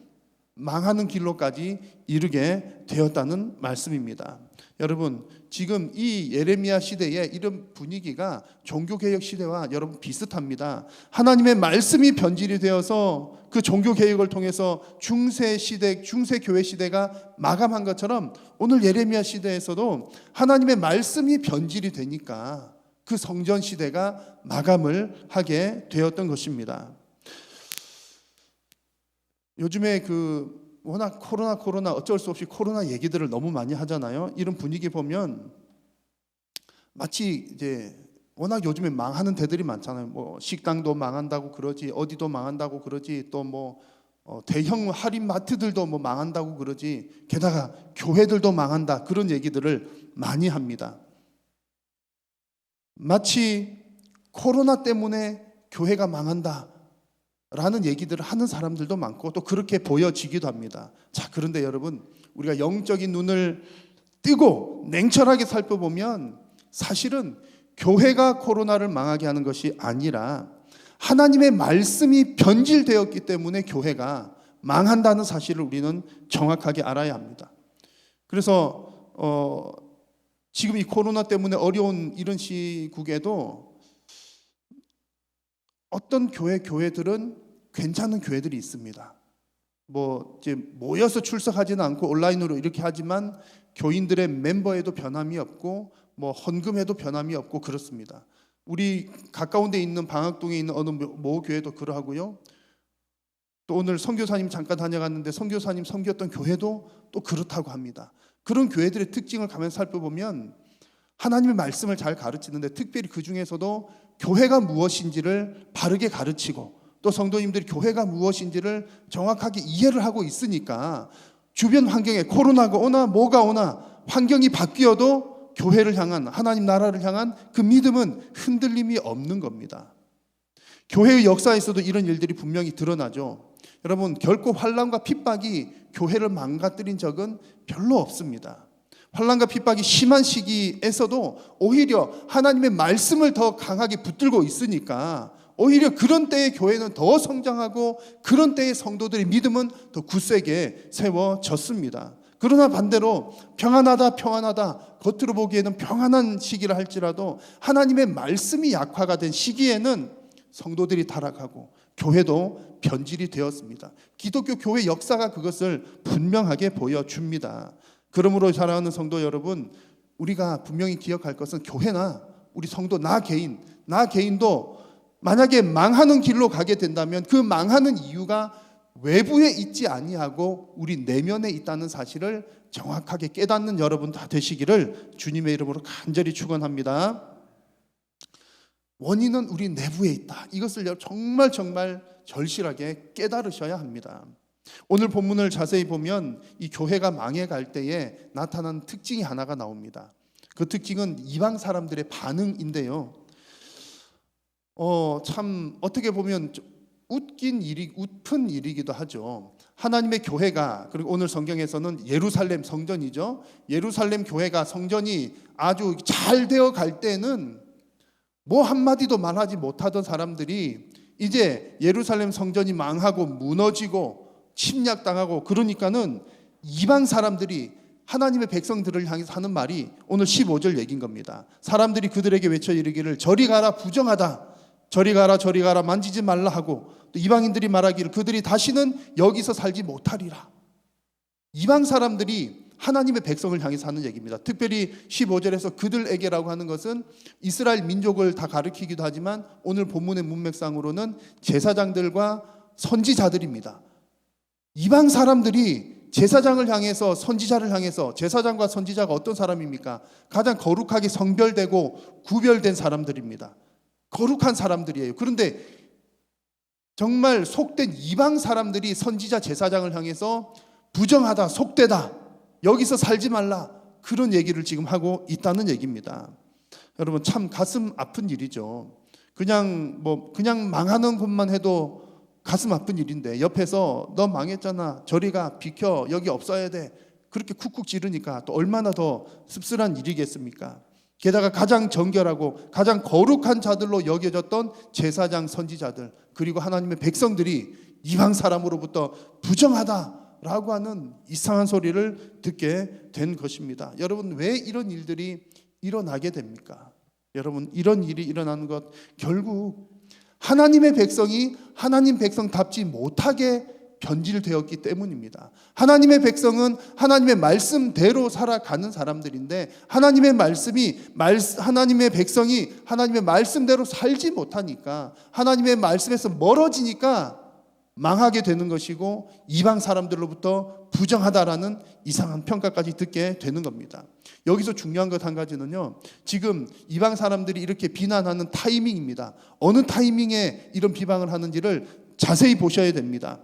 망하는 길로까지 이르게 되었다는 말씀입니다. 여러분, 지금 이 예레미야 시대에 이런 분위기가 종교개혁 시대와 여러분 비슷합니다. 하나님의 말씀이 변질이 되어서 그 종교개혁을 통해서 중세교회 시대가 마감한 것처럼 오늘 예레미야 시대에서도 하나님의 말씀이 변질이 되니까 그 성전 시대가 마감을 하게 되었던 것입니다. 요즘에 워낙 코로나 어쩔 수 없이 코로나 얘기들을 너무 많이 하잖아요. 이런 분위기 보면 마치 이제 워낙 요즘에 망하는 데들이 많잖아요. 뭐 식당도 망한다고 그러지, 어디도 망한다고 그러지, 또 뭐 대형 할인 마트들도 뭐 망한다고 그러지, 게다가 교회들도 망한다, 그런 얘기들을 많이 합니다. 마치 코로나 때문에 교회가 망한다 라는 얘기들을 하는 사람들도 많고, 또 그렇게 보여지기도 합니다. 자, 그런데 여러분, 우리가 영적인 눈을 뜨고 냉철하게 살펴보면 사실은 교회가 코로나를 망하게 하는 것이 아니라 하나님의 말씀이 변질되었기 때문에 교회가 망한다는 사실을 우리는 정확하게 알아야 합니다. 그래서 지금 이 코로나 때문에 어려운 이런 시국에도 어떤 교회들은 괜찮은 교회들이 있습니다. 뭐 이제 모여서 출석하지는 않고 온라인으로 이렇게 하지만 교인들의 멤버에도 변함이 없고 뭐 헌금에도 변함이 없고 그렇습니다. 우리 가까운 데 있는 방학동에 있는 어느 모 교회도 그러하고요. 또 오늘 선교사님 잠깐 다녀갔는데 선교사님 섬겼던 교회도 또 그렇다고 합니다. 그런 교회들의 특징을 가면 살펴보면 하나님의 말씀을 잘 가르치는데, 특별히 그 중에서도 교회가 무엇인지를 바르게 가르치고, 또 성도님들이 교회가 무엇인지를 정확하게 이해를 하고 있으니까 주변 환경에 코로나가 오나 뭐가 오나 환경이 바뀌어도 교회를 향한, 하나님 나라를 향한 그 믿음은 흔들림이 없는 겁니다. 교회의 역사에서도 이런 일들이 분명히 드러나죠. 여러분, 결코 환난과 핍박이 교회를 망가뜨린 적은 별로 없습니다. 환난과 핍박이 심한 시기에서도 오히려 하나님의 말씀을 더 강하게 붙들고 있으니까 오히려 그런 때의 교회는 더 성장하고 그런 때의 성도들의 믿음은 더 굳세게 세워졌습니다. 그러나 반대로 평안하다 겉으로 보기에는 평안한 시기라 할지라도 하나님의 말씀이 약화가 된 시기에는 성도들이 타락하고 교회도 변질이 되었습니다. 기독교 교회 역사가 그것을 분명하게 보여줍니다. 그러므로 사랑하는 성도 여러분, 우리가 분명히 기억할 것은 교회나 우리 성도 나 개인도 만약에 망하는 길로 가게 된다면 그 망하는 이유가 외부에 있지 아니하고 우리 내면에 있다는 사실을 정확하게 깨닫는 여러분 다 되시기를 주님의 이름으로 간절히 축원합니다. 원인은 우리 내부에 있다. 이것을 정말 절실하게 깨달으셔야 합니다. 오늘 본문을 자세히 보면 이 교회가 망해갈 때에 나타난 특징이 하나가 나옵니다. 그 특징은 이방 사람들의 반응인데요. 참 어떻게 보면 웃픈 일이기도 하죠. 하나님의 교회가, 그리고 오늘 성경에서는 예루살렘 성전이죠. 예루살렘 교회가 성전이 아주 잘 되어 갈 때는 뭐 한마디도 말하지 못하던 사람들이 이제 예루살렘 성전이 망하고 무너지고 침략당하고 그러니까는 이방 사람들이 하나님의 백성들을 향해서 하는 말이 오늘 15절 얘기인 겁니다. 사람들이 그들에게 외쳐 이르기를 저리 가라 부정하다, 저리 가라 만지지 말라 하고, 또 이방인들이 말하기를 그들이 다시는 여기서 살지 못하리라. 이방 사람들이 하나님의 백성을 향해서 하는 얘기입니다. 특별히 15절에서 그들에게라고 하는 것은 이스라엘 민족을 다 가리키기도 하지만 오늘 본문의 문맥상으로는 제사장들과 선지자들입니다. 이방 사람들이 제사장을 향해서, 선지자를 향해서, 제사장과 선지자가 어떤 사람입니까? 가장 거룩하게 성별되고 구별된 사람들입니다. 거룩한 사람들이에요. 그런데 정말 속된 이방 사람들이 선지자, 제사장을 향해서 부정하다, 속되다, 여기서 살지 말라, 그런 얘기를 지금 하고 있다는 얘기입니다. 여러분 참 가슴 아픈 일이죠. 그냥 망하는 것만 해도 가슴 아픈 일인데 옆에서 너 망했잖아, 저리 가, 비켜, 여기 없어야 돼, 그렇게 쿡쿡 지르니까 또 얼마나 더 씁쓸한 일이겠습니까? 게다가 가장 정결하고 가장 거룩한 자들로 여겨졌던 제사장 선지자들, 그리고 하나님의 백성들이 이방 사람으로부터 부정하다라고 하는 이상한 소리를 듣게 된 것입니다. 여러분, 왜 이런 일들이 일어나게 됩니까? 여러분, 이런 일이 일어나는 것, 결국 하나님의 백성이 하나님 백성답지 못하게 변질되었기 때문입니다. 하나님의 백성은 하나님의 말씀대로 살아가는 사람들인데, 하나님의 백성이 하나님의 말씀대로 살지 못하니까, 하나님의 말씀에서 멀어지니까 망하게 되는 것이고, 이방 사람들로부터 부정하다라는 이상한 평가까지 듣게 되는 겁니다. 여기서 중요한 것 한 가지는요, 지금 이방 사람들이 이렇게 비난하는 타이밍입니다. 어느 타이밍에 이런 비방을 하는지를 자세히 보셔야 됩니다.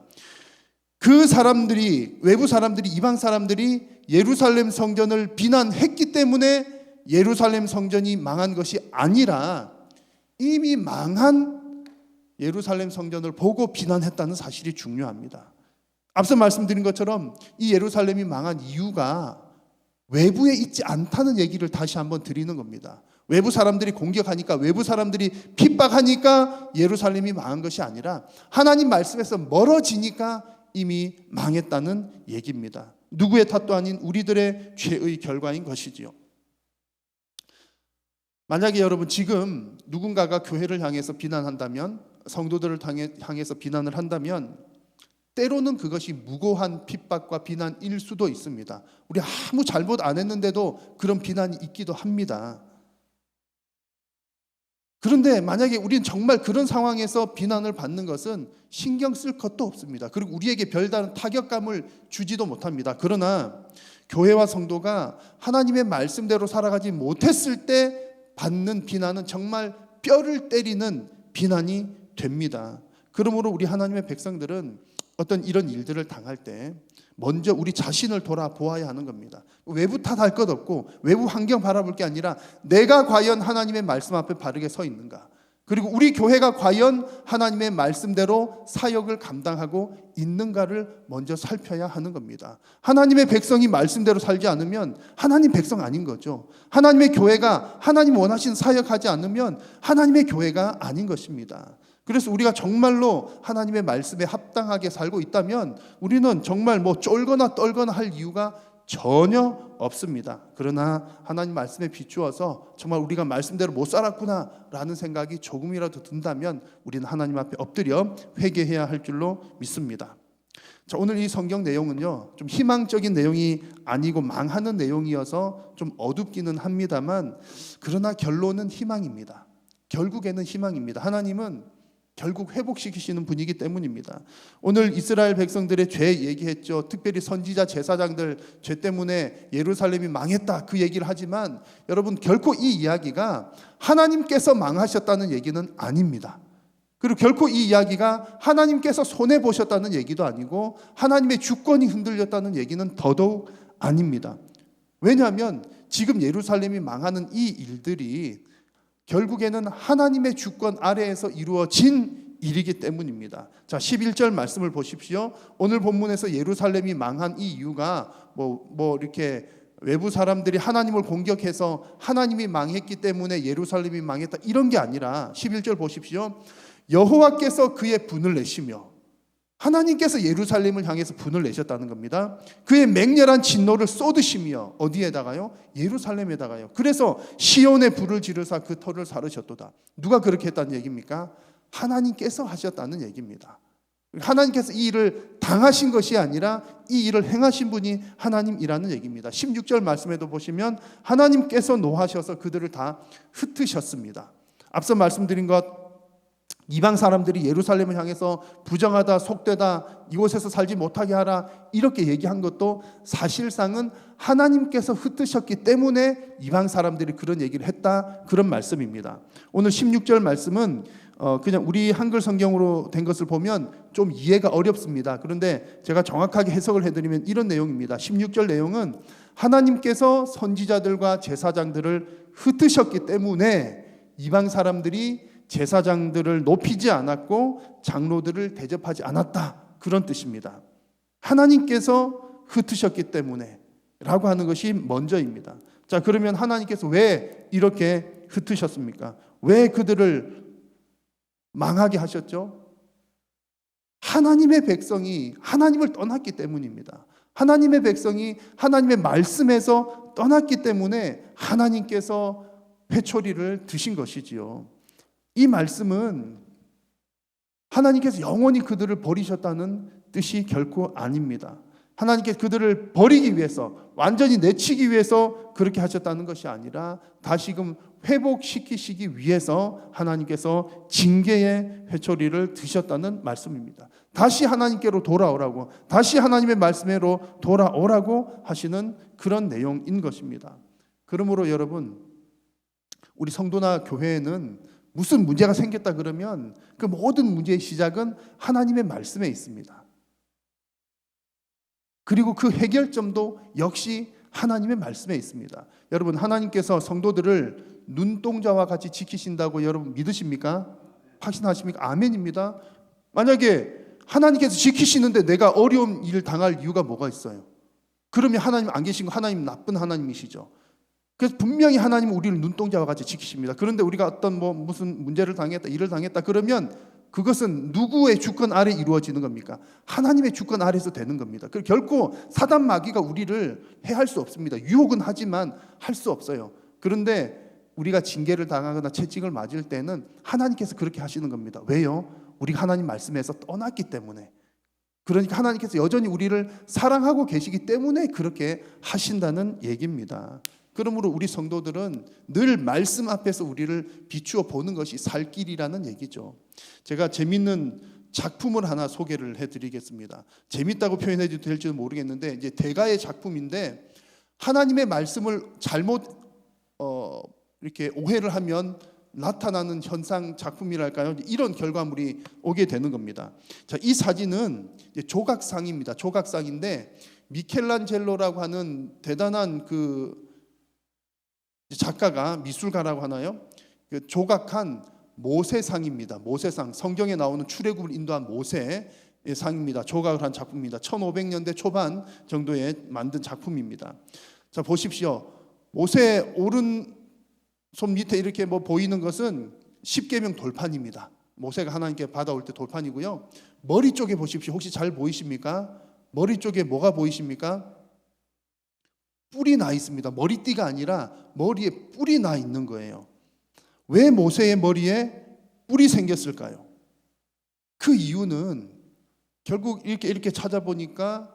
그 사람들이, 외부 사람들이, 이방 사람들이 예루살렘 성전을 비난했기 때문에 예루살렘 성전이 망한 것이 아니라, 이미 망한 예루살렘 성전을 보고 비난했다는 사실이 중요합니다. 앞서 말씀드린 것처럼 이 예루살렘이 망한 이유가 외부에 있지 않다는 얘기를 다시 한번 드리는 겁니다. 외부 사람들이 공격하니까, 외부 사람들이 핍박하니까 예루살렘이 망한 것이 아니라, 하나님 말씀에서 멀어지니까 이미 망했다는 얘기입니다. 누구의 탓도 아닌 우리들의 죄의 결과인 것이지요. 만약에 여러분 지금 누군가가 교회를 향해서 비난한다면, 성도들을 향해서 비난을 한다면, 때로는 그것이 무고한 핍박과 비난일 수도 있습니다. 우리 아무 잘못 안 했는데도 그런 비난이 있기도 합니다. 그런데 만약에 우리는 정말 그런 상황에서 비난을 받는 것은 신경 쓸 것도 없습니다. 그리고 우리에게 별다른 타격감을 주지도 못합니다. 그러나 교회와 성도가 하나님의 말씀대로 살아가지 못했을 때 받는 비난은 정말 뼈를 때리는 비난이 됩니다. 그러므로 우리 하나님의 백성들은 어떤 이런 일들을 당할 때 먼저 우리 자신을 돌아보아야 하는 겁니다. 외부 탓할 것 없고 외부 환경 바라볼 게 아니라, 내가 과연 하나님의 말씀 앞에 바르게 서 있는가, 그리고 우리 교회가 과연 하나님의 말씀대로 사역을 감당하고 있는가를 먼저 살펴야 하는 겁니다. 하나님의 백성이 말씀대로 살지 않으면 하나님 백성 아닌 거죠. 하나님의 교회가 하나님 원하신 사역하지 않으면 하나님의 교회가 아닌 것입니다. 그래서 우리가 정말로 하나님의 말씀에 합당하게 살고 있다면 우리는 정말 쫄거나 떨거나 할 이유가 전혀 없습니다. 그러나 하나님 말씀에 비추어서 정말 우리가 말씀대로 못 살았구나라는 생각이 조금이라도 든다면 우리는 하나님 앞에 엎드려 회개해야 할 줄로 믿습니다. 자, 오늘 이 성경 내용은요, 좀 희망적인 내용이 아니고 망하는 내용이어서 좀 어둡기는 합니다만, 그러나 결론은 희망입니다. 결국에는 희망입니다. 하나님은 결국 회복시키시는 분이기 때문입니다. 오늘 이스라엘 백성들의 죄 얘기했죠. 특별히 선지자 제사장들 죄 때문에 예루살렘이 망했다, 그 얘기를 하지만 여러분, 결코 이 이야기가 하나님께서 망하셨다는 얘기는 아닙니다. 그리고 결코 이 이야기가 하나님께서 손해보셨다는 얘기도 아니고 하나님의 주권이 흔들렸다는 얘기는 더더욱 아닙니다. 왜냐하면 지금 예루살렘이 망하는 이 일들이 결국에는 하나님의 주권 아래에서 이루어진 일이기 때문입니다. 자, 11절 말씀을 보십시오. 오늘 본문에서 예루살렘이 망한 이 이유가 이렇게 외부 사람들이 하나님을 공격해서 하나님이 망했기 때문에 예루살렘이 망했다, 이런 게 아니라 11절 보십시오. 여호와께서 그의 분을 내시며, 하나님께서 예루살렘을 향해서 분을 내셨다는 겁니다. 그의 맹렬한 진노를 쏟으시며, 어디에다가요? 예루살렘에다가요. 그래서 시온의 불을 지르사 그 터를 사르셨도다. 누가 그렇게 했다는 얘기입니까? 하나님께서 하셨다는 얘기입니다. 하나님께서 이 일을 당하신 것이 아니라 이 일을 행하신 분이 하나님이라는 얘기입니다. 16절 말씀에도 보시면 하나님께서 노하셔서 그들을 다 흩으셨습니다. 앞서 말씀드린 것, 이방 사람들이 예루살렘을 향해서 부정하다, 속되다, 이곳에서 살지 못하게 하라, 이렇게 얘기한 것도 사실상은 하나님께서 흩으셨기 때문에 이방 사람들이 그런 얘기를 했다, 그런 말씀입니다. 오늘 16절 말씀은 그냥 우리 한글 성경으로 된 것을 보면 좀 이해가 어렵습니다. 그런데 제가 정확하게 해석을 해드리면 이런 내용입니다. 16절 내용은 하나님께서 선지자들과 제사장들을 흩으셨기 때문에 이방 사람들이 제사장들을 높이지 않았고 장로들을 대접하지 않았다, 그런 뜻입니다. 하나님께서 흩으셨기 때문에 라고 하는 것이 먼저입니다. 자, 그러면 하나님께서 왜 이렇게 흩으셨습니까? 왜 그들을 망하게 하셨죠? 하나님의 백성이 하나님을 떠났기 때문입니다. 하나님의 백성이 하나님의 말씀에서 떠났기 때문에 하나님께서 회초리를 드신 것이지요. 이 말씀은 하나님께서 영원히 그들을 버리셨다는 뜻이 결코 아닙니다. 하나님께서 그들을 버리기 위해서, 완전히 내치기 위해서 그렇게 하셨다는 것이 아니라 다시금 회복시키시기 위해서 하나님께서 징계의 회초리를 드셨다는 말씀입니다. 다시 하나님께로 돌아오라고, 다시 하나님의 말씀으로 돌아오라고 하시는 그런 내용인 것입니다. 그러므로 여러분, 우리 성도나 교회에는 무슨 문제가 생겼다 그러면 그 모든 문제의 시작은 하나님의 말씀에 있습니다. 그리고 그 해결점도 역시 하나님의 말씀에 있습니다. 여러분, 하나님께서 성도들을 눈동자와 같이 지키신다고 여러분 믿으십니까? 확신하십니까? 아멘입니다. 만약에 하나님께서 지키시는데 내가 어려운 일을 당할 이유가 뭐가 있어요? 그러면 하나님 안 계신 거, 하나님 나쁜 하나님이시죠. 그래서 분명히 하나님은 우리를 눈동자와 같이 지키십니다. 그런데 우리가 어떤 무슨 문제를 당했다, 일을 당했다 그러면 그것은 누구의 주권 아래 이루어지는 겁니까? 하나님의 주권 아래서 되는 겁니다. 결코 사단 마귀가 우리를 해할 수 없습니다. 유혹은 하지만 할 수 없어요. 그런데 우리가 징계를 당하거나 채찍을 맞을 때는 하나님께서 그렇게 하시는 겁니다. 왜요? 우리가 하나님 말씀에서 떠났기 때문에. 그러니까 하나님께서 여전히 우리를 사랑하고 계시기 때문에 그렇게 하신다는 얘기입니다. 그러므로 우리 성도들은 늘 말씀 앞에서 우리를 비추어 보는 것이 살 길이라는 얘기죠. 제가 재밌는 작품을 하나 소개를 해드리겠습니다. 재밌다고 표현해도 될지는 모르겠는데, 이제 대가의 작품인데 하나님의 말씀을 잘못 이렇게 오해를 하면 나타나는 현상, 작품이랄까요? 이런 결과물이 오게 되는 겁니다. 자, 이 사진은 이제 조각상입니다. 조각상인데 미켈란젤로라고 하는 대단한 그 작가가, 미술가라고 하나요? 그 조각한 모세상입니다. 모세상, 성경에 나오는 출애굽을 인도한 모세의 상입니다. 조각을 한 작품입니다. 1500년대 초반 정도에 만든 작품입니다. 자, 보십시오. 모세 오른손 밑에 이렇게 보이는 것은 십계명 돌판입니다. 모세가 하나님께 받아올 때 돌판이고요. 머리 쪽에 보십시오. 혹시 잘 보이십니까? 머리 쪽에 뭐가 보이십니까? 뿔이 나 있습니다. 머리띠가 아니라 머리에 뿔이 나 있는 거예요. 왜 모세의 머리에 뿔이 생겼을까요? 그 이유는 결국 이렇게 찾아보니까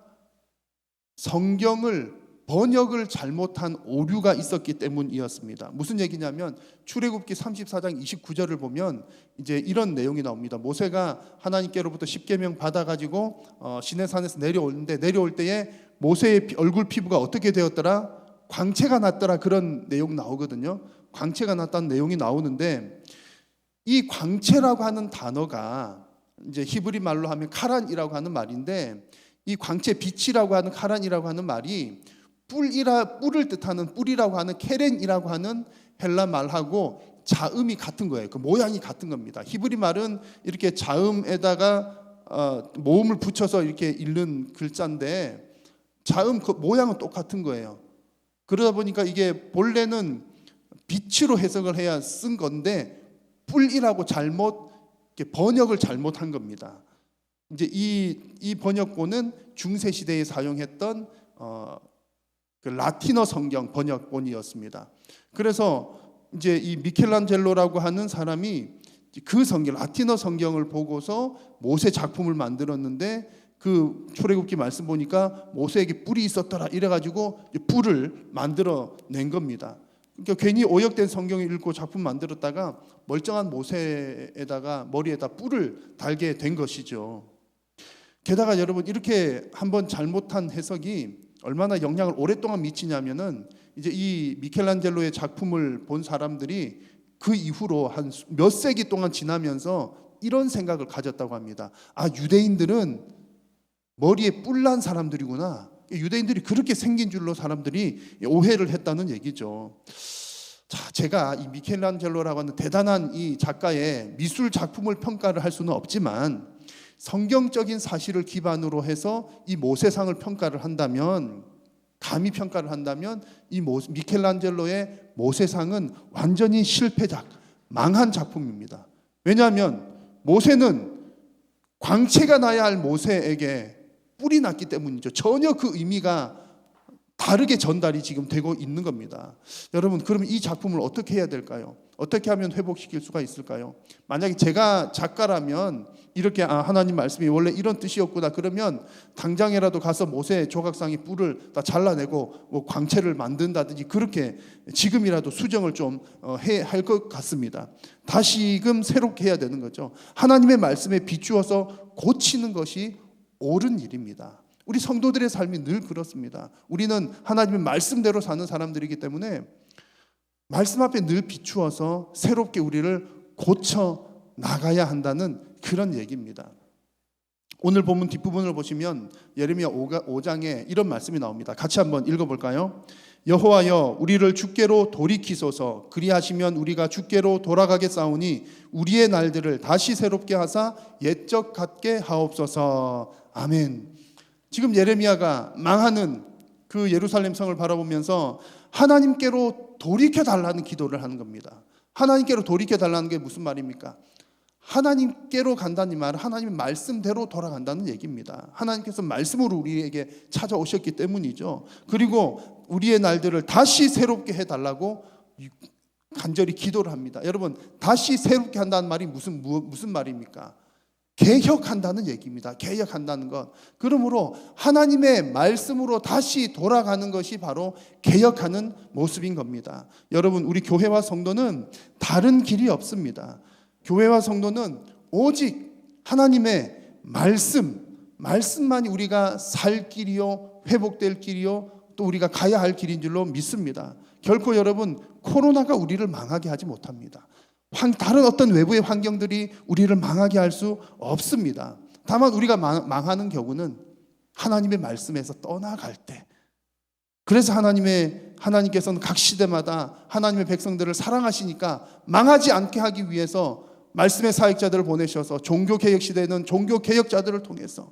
성경을 번역을 잘못한 오류가 있었기 때문이었습니다. 무슨 얘기냐면 출애굽기 34장 29절을 보면 이제 이런 내용이 나옵니다. 모세가 하나님께로부터 십계명 받아가지고 시내산에서 내려오는데, 내려올 때에 모세의 얼굴 피부가 어떻게 되었더라? 광채가 났더라. 그런 내용 나오거든요. 광채가 났다는 내용이 나오는데, 이 광채라고 하는 단어가 이제 히브리 말로 하면 카란이라고 하는 말인데, 이 광채, 빛이라고 하는 카란이라고 하는 말이 뿔을 뜻하는, 뿔이라고 하는 케렌이라고 하는 헬라 말하고 자음이 같은 거예요. 그 모양이 같은 겁니다. 히브리 말은 이렇게 자음에다가 모음을 붙여서 이렇게 읽는 글자인데 자음 그 모양은 똑같은 거예요. 그러다 보니까 이게 본래는 빛으로 해석을 해야 쓴 건데 뿔이라고 번역을 잘못한 겁니다. 이제 이 번역본은 중세 시대에 사용했던 그 라틴어 성경 번역본이었습니다. 그래서 이제 이 미켈란젤로라고 하는 사람이 그 성경, 라틴어 성경을 보고서 모세 작품을 만들었는데, 그 출애굽기 말씀 보니까 모세에게 뿔이 있었더라 이래가지고 뿔을 만들어 낸 겁니다. 그러니까 괜히 오역된 성경을 읽고 작품 만들었다가 멀쩡한 모세에다가 머리에다 뿔을 달게 된 것이죠. 게다가 여러분, 이렇게 한번 잘못한 해석이 얼마나 영향을 오랫동안 미치냐면은 이제 이 미켈란젤로의 작품을 본 사람들이 그 이후로 한 몇 세기 동안 지나면서 이런 생각을 가졌다고 합니다. 아, 유대인들은 머리에 뿔난 사람들이구나. 유대인들이 그렇게 생긴 줄로 사람들이 오해를 했다는 얘기죠. 자, 제가 이 미켈란젤로라고 하는 대단한 이 작가의 미술 작품을 평가를 할 수는 없지만 성경적인 사실을 기반으로 해서 이 모세상을 평가를 한다면, 감히 평가를 한다면 이 미켈란젤로의 모세상은 완전히 실패작, 망한 작품입니다. 왜냐하면 모세는 광채가 나야 할 모세에게 뿔이 났기 때문이죠. 전혀 그 의미가 다르게 전달이 지금 되고 있는 겁니다. 여러분, 그러면 이 작품을 어떻게 해야 될까요? 어떻게 하면 회복시킬 수가 있을까요? 만약에 제가 작가라면 이렇게 하나님 말씀이 원래 이런 뜻이었구나, 그러면 당장이라도 가서 모세 조각상의 뿔을 다 잘라내고 뭐 광채를 만든다든지 그렇게 지금이라도 수정을 좀 할 것 같습니다. 다시금 새롭게 해야 되는 거죠. 하나님의 말씀에 비추어서 고치는 것이 옳은 일입니다. 우리 성도들의 삶이 늘 그렇습니다. 우리는 하나님의 말씀대로 사는 사람들이기 때문에 말씀 앞에 늘 비추어서 새롭게 우리를 고쳐 나가야 한다는 그런 얘기입니다. 오늘 본문 뒷부분을 보시면 예레미야 5장에 이런 말씀이 나옵니다. 같이 한번 읽어볼까요? 여호와여, 우리를 주께로 돌이키소서. 그리하시면 우리가 주께로 돌아가겠사오니 우리의 날들을 다시 새롭게 하사 옛적 같게 하옵소서. 아멘. 지금 예레미야가 망하는 그 예루살렘 성을 바라보면서 하나님께로 돌이켜 달라는 기도를 하는 겁니다. 하나님께로 돌이켜 달라는 게 무슨 말입니까? 하나님께로 간다는 말은 하나님의 말씀대로 돌아간다는 얘기입니다. 하나님께서 말씀으로 우리에게 찾아오셨기 때문이죠. 그리고 우리의 날들을 다시 새롭게 해달라고 간절히 기도를 합니다. 여러분, 다시 새롭게 한다는 말이 무슨 말입니까? 개혁한다는 얘기입니다. 개혁한다는 것. 그러므로 하나님의 말씀으로 다시 돌아가는 것이 바로 개혁하는 모습인 겁니다. 여러분, 우리 교회와 성도는 다른 길이 없습니다. 교회와 성도는 오직 하나님의 말씀만이 우리가 살 길이요, 회복될 길이요, 또 우리가 가야 할 길인 줄로 믿습니다. 결코 여러분, 코로나가 우리를 망하게 하지 못합니다. 다른 어떤 외부의 환경들이 우리를 망하게 할 수 없습니다. 다만 우리가 망하는 경우는 하나님의 말씀에서 떠나갈 때, 그래서 하나님께서는 각 시대마다 하나님의 백성들을 사랑하시니까 망하지 않게 하기 위해서 말씀의 사역자들을 보내셔서 종교개혁 시대에는 종교개혁자들을 통해서,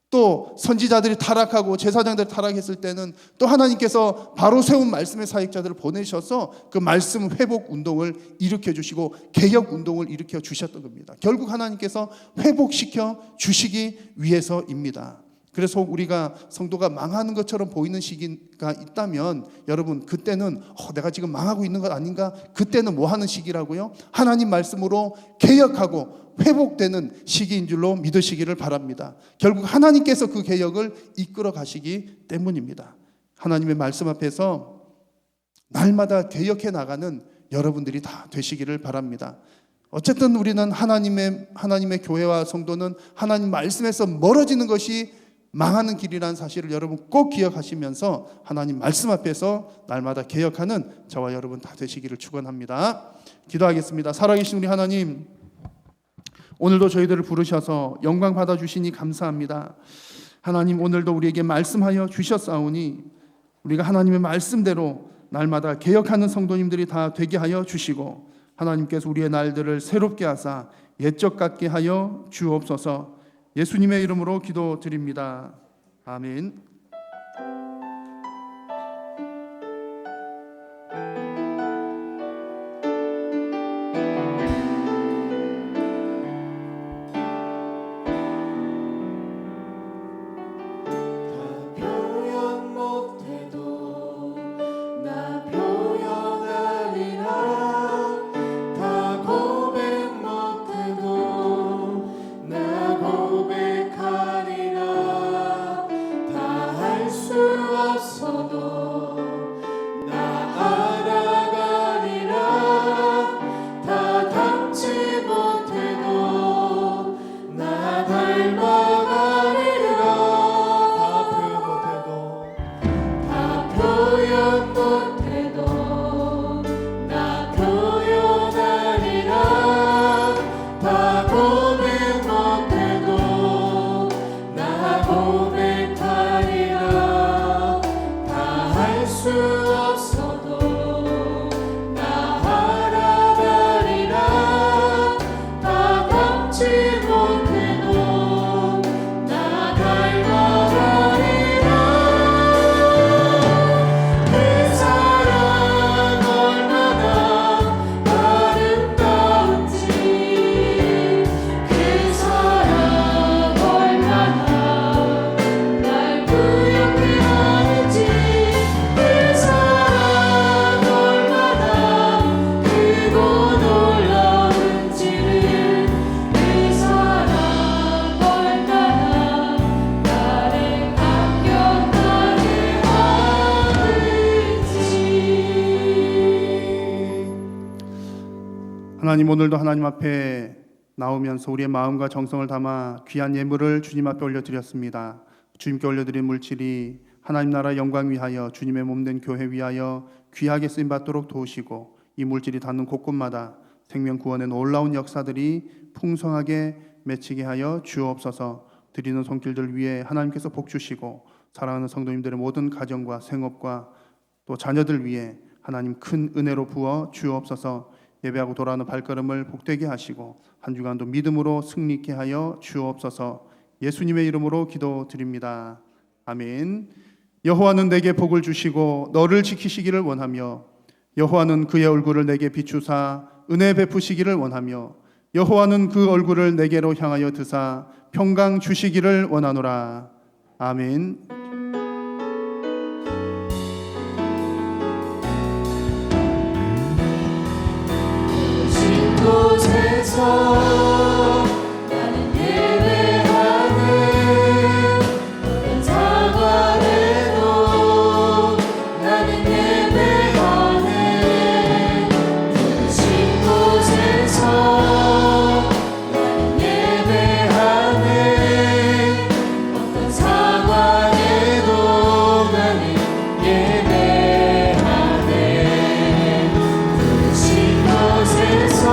또 선지자들이 타락하고 제사장들이 타락했을 때는 또 하나님께서 바로 세운 말씀의 사역자들을 보내셔서 그 말씀 회복 운동을 일으켜 주시고 개혁 운동을 일으켜 주셨던 겁니다. 결국 하나님께서 회복시켜 주시기 위해서입니다. 그래서 우리가 성도가 망하는 것처럼 보이는 시기가 있다면 여러분, 그때는 내가 지금 망하고 있는 것 아닌가? 그때는 뭐 하는 시기라고요? 하나님 말씀으로 개혁하고 회복되는 시기인 줄로 믿으시기를 바랍니다. 결국 하나님께서 그 개혁을 이끌어 가시기 때문입니다. 하나님의 말씀 앞에서 날마다 개혁해 나가는 여러분들이 다 되시기를 바랍니다. 어쨌든 우리는 하나님의 교회와 성도는 하나님 말씀에서 멀어지는 것이 망하는 길이라는 사실을 여러분 꼭 기억하시면서 하나님 말씀 앞에서 날마다 개혁하는 저와 여러분 다 되시기를 축원합니다. 기도하겠습니다. 살아계신 우리 하나님, 오늘도 저희들을 부르셔서 영광 받아주시니 감사합니다. 하나님, 오늘도 우리에게 말씀하여 주셨사오니 우리가 하나님의 말씀대로 날마다 개혁하는 성도님들이 다 되게 하여 주시고, 하나님께서 우리의 날들을 새롭게 하사 옛적 같게 하여 주옵소서. 예수님의 이름으로 기도드립니다. 아멘. 고백하리라. 다 하나님, 오늘도 하나님 앞에 나오면서 우리의 마음과 정성을 담아 귀한 예물을 주님 앞에 올려드렸습니다. 주님께 올려드린 물질이 하나님 나라 영광 위하여 주님의 몸된 교회 위하여 귀하게 쓰임받도록 도우시고, 이 물질이 닿는 곳곳마다 생명 구원의 놀라운 역사들이 풍성하게 맺히게 하여 주옵소서. 드리는 손길들 위해 하나님께서 복 주시고, 사랑하는 성도님들의 모든 가정과 생업과 또 자녀들 위해 하나님 큰 은혜로 부어 주옵소서. 예배하고 돌아오는 발걸음을 복되게 하시고 한 주간도 믿음으로 승리 있게 하여 주옵소서. 예수님의 이름으로 기도드립니다. 아멘. 여호와는 내게 복을 주시고 너를 지키시기를 원하며, 여호와는 그의 얼굴을 내게 비추사 은혜 베푸시기를 원하며, 여호와는 그 얼굴을 내게로 향하여 드사 평강 주시기를 원하노라. 아멘. 곳에서 나는 예배하는 어떤 사관에도 나는 예배하는 부르신 곳에서 나는 예배하는 어떤 사관에도 나는 예배하는 부르신 곳에서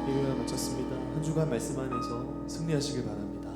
예배가 마쳤습니다. 한 주간 말씀 안에서 승리하시길 바랍니다.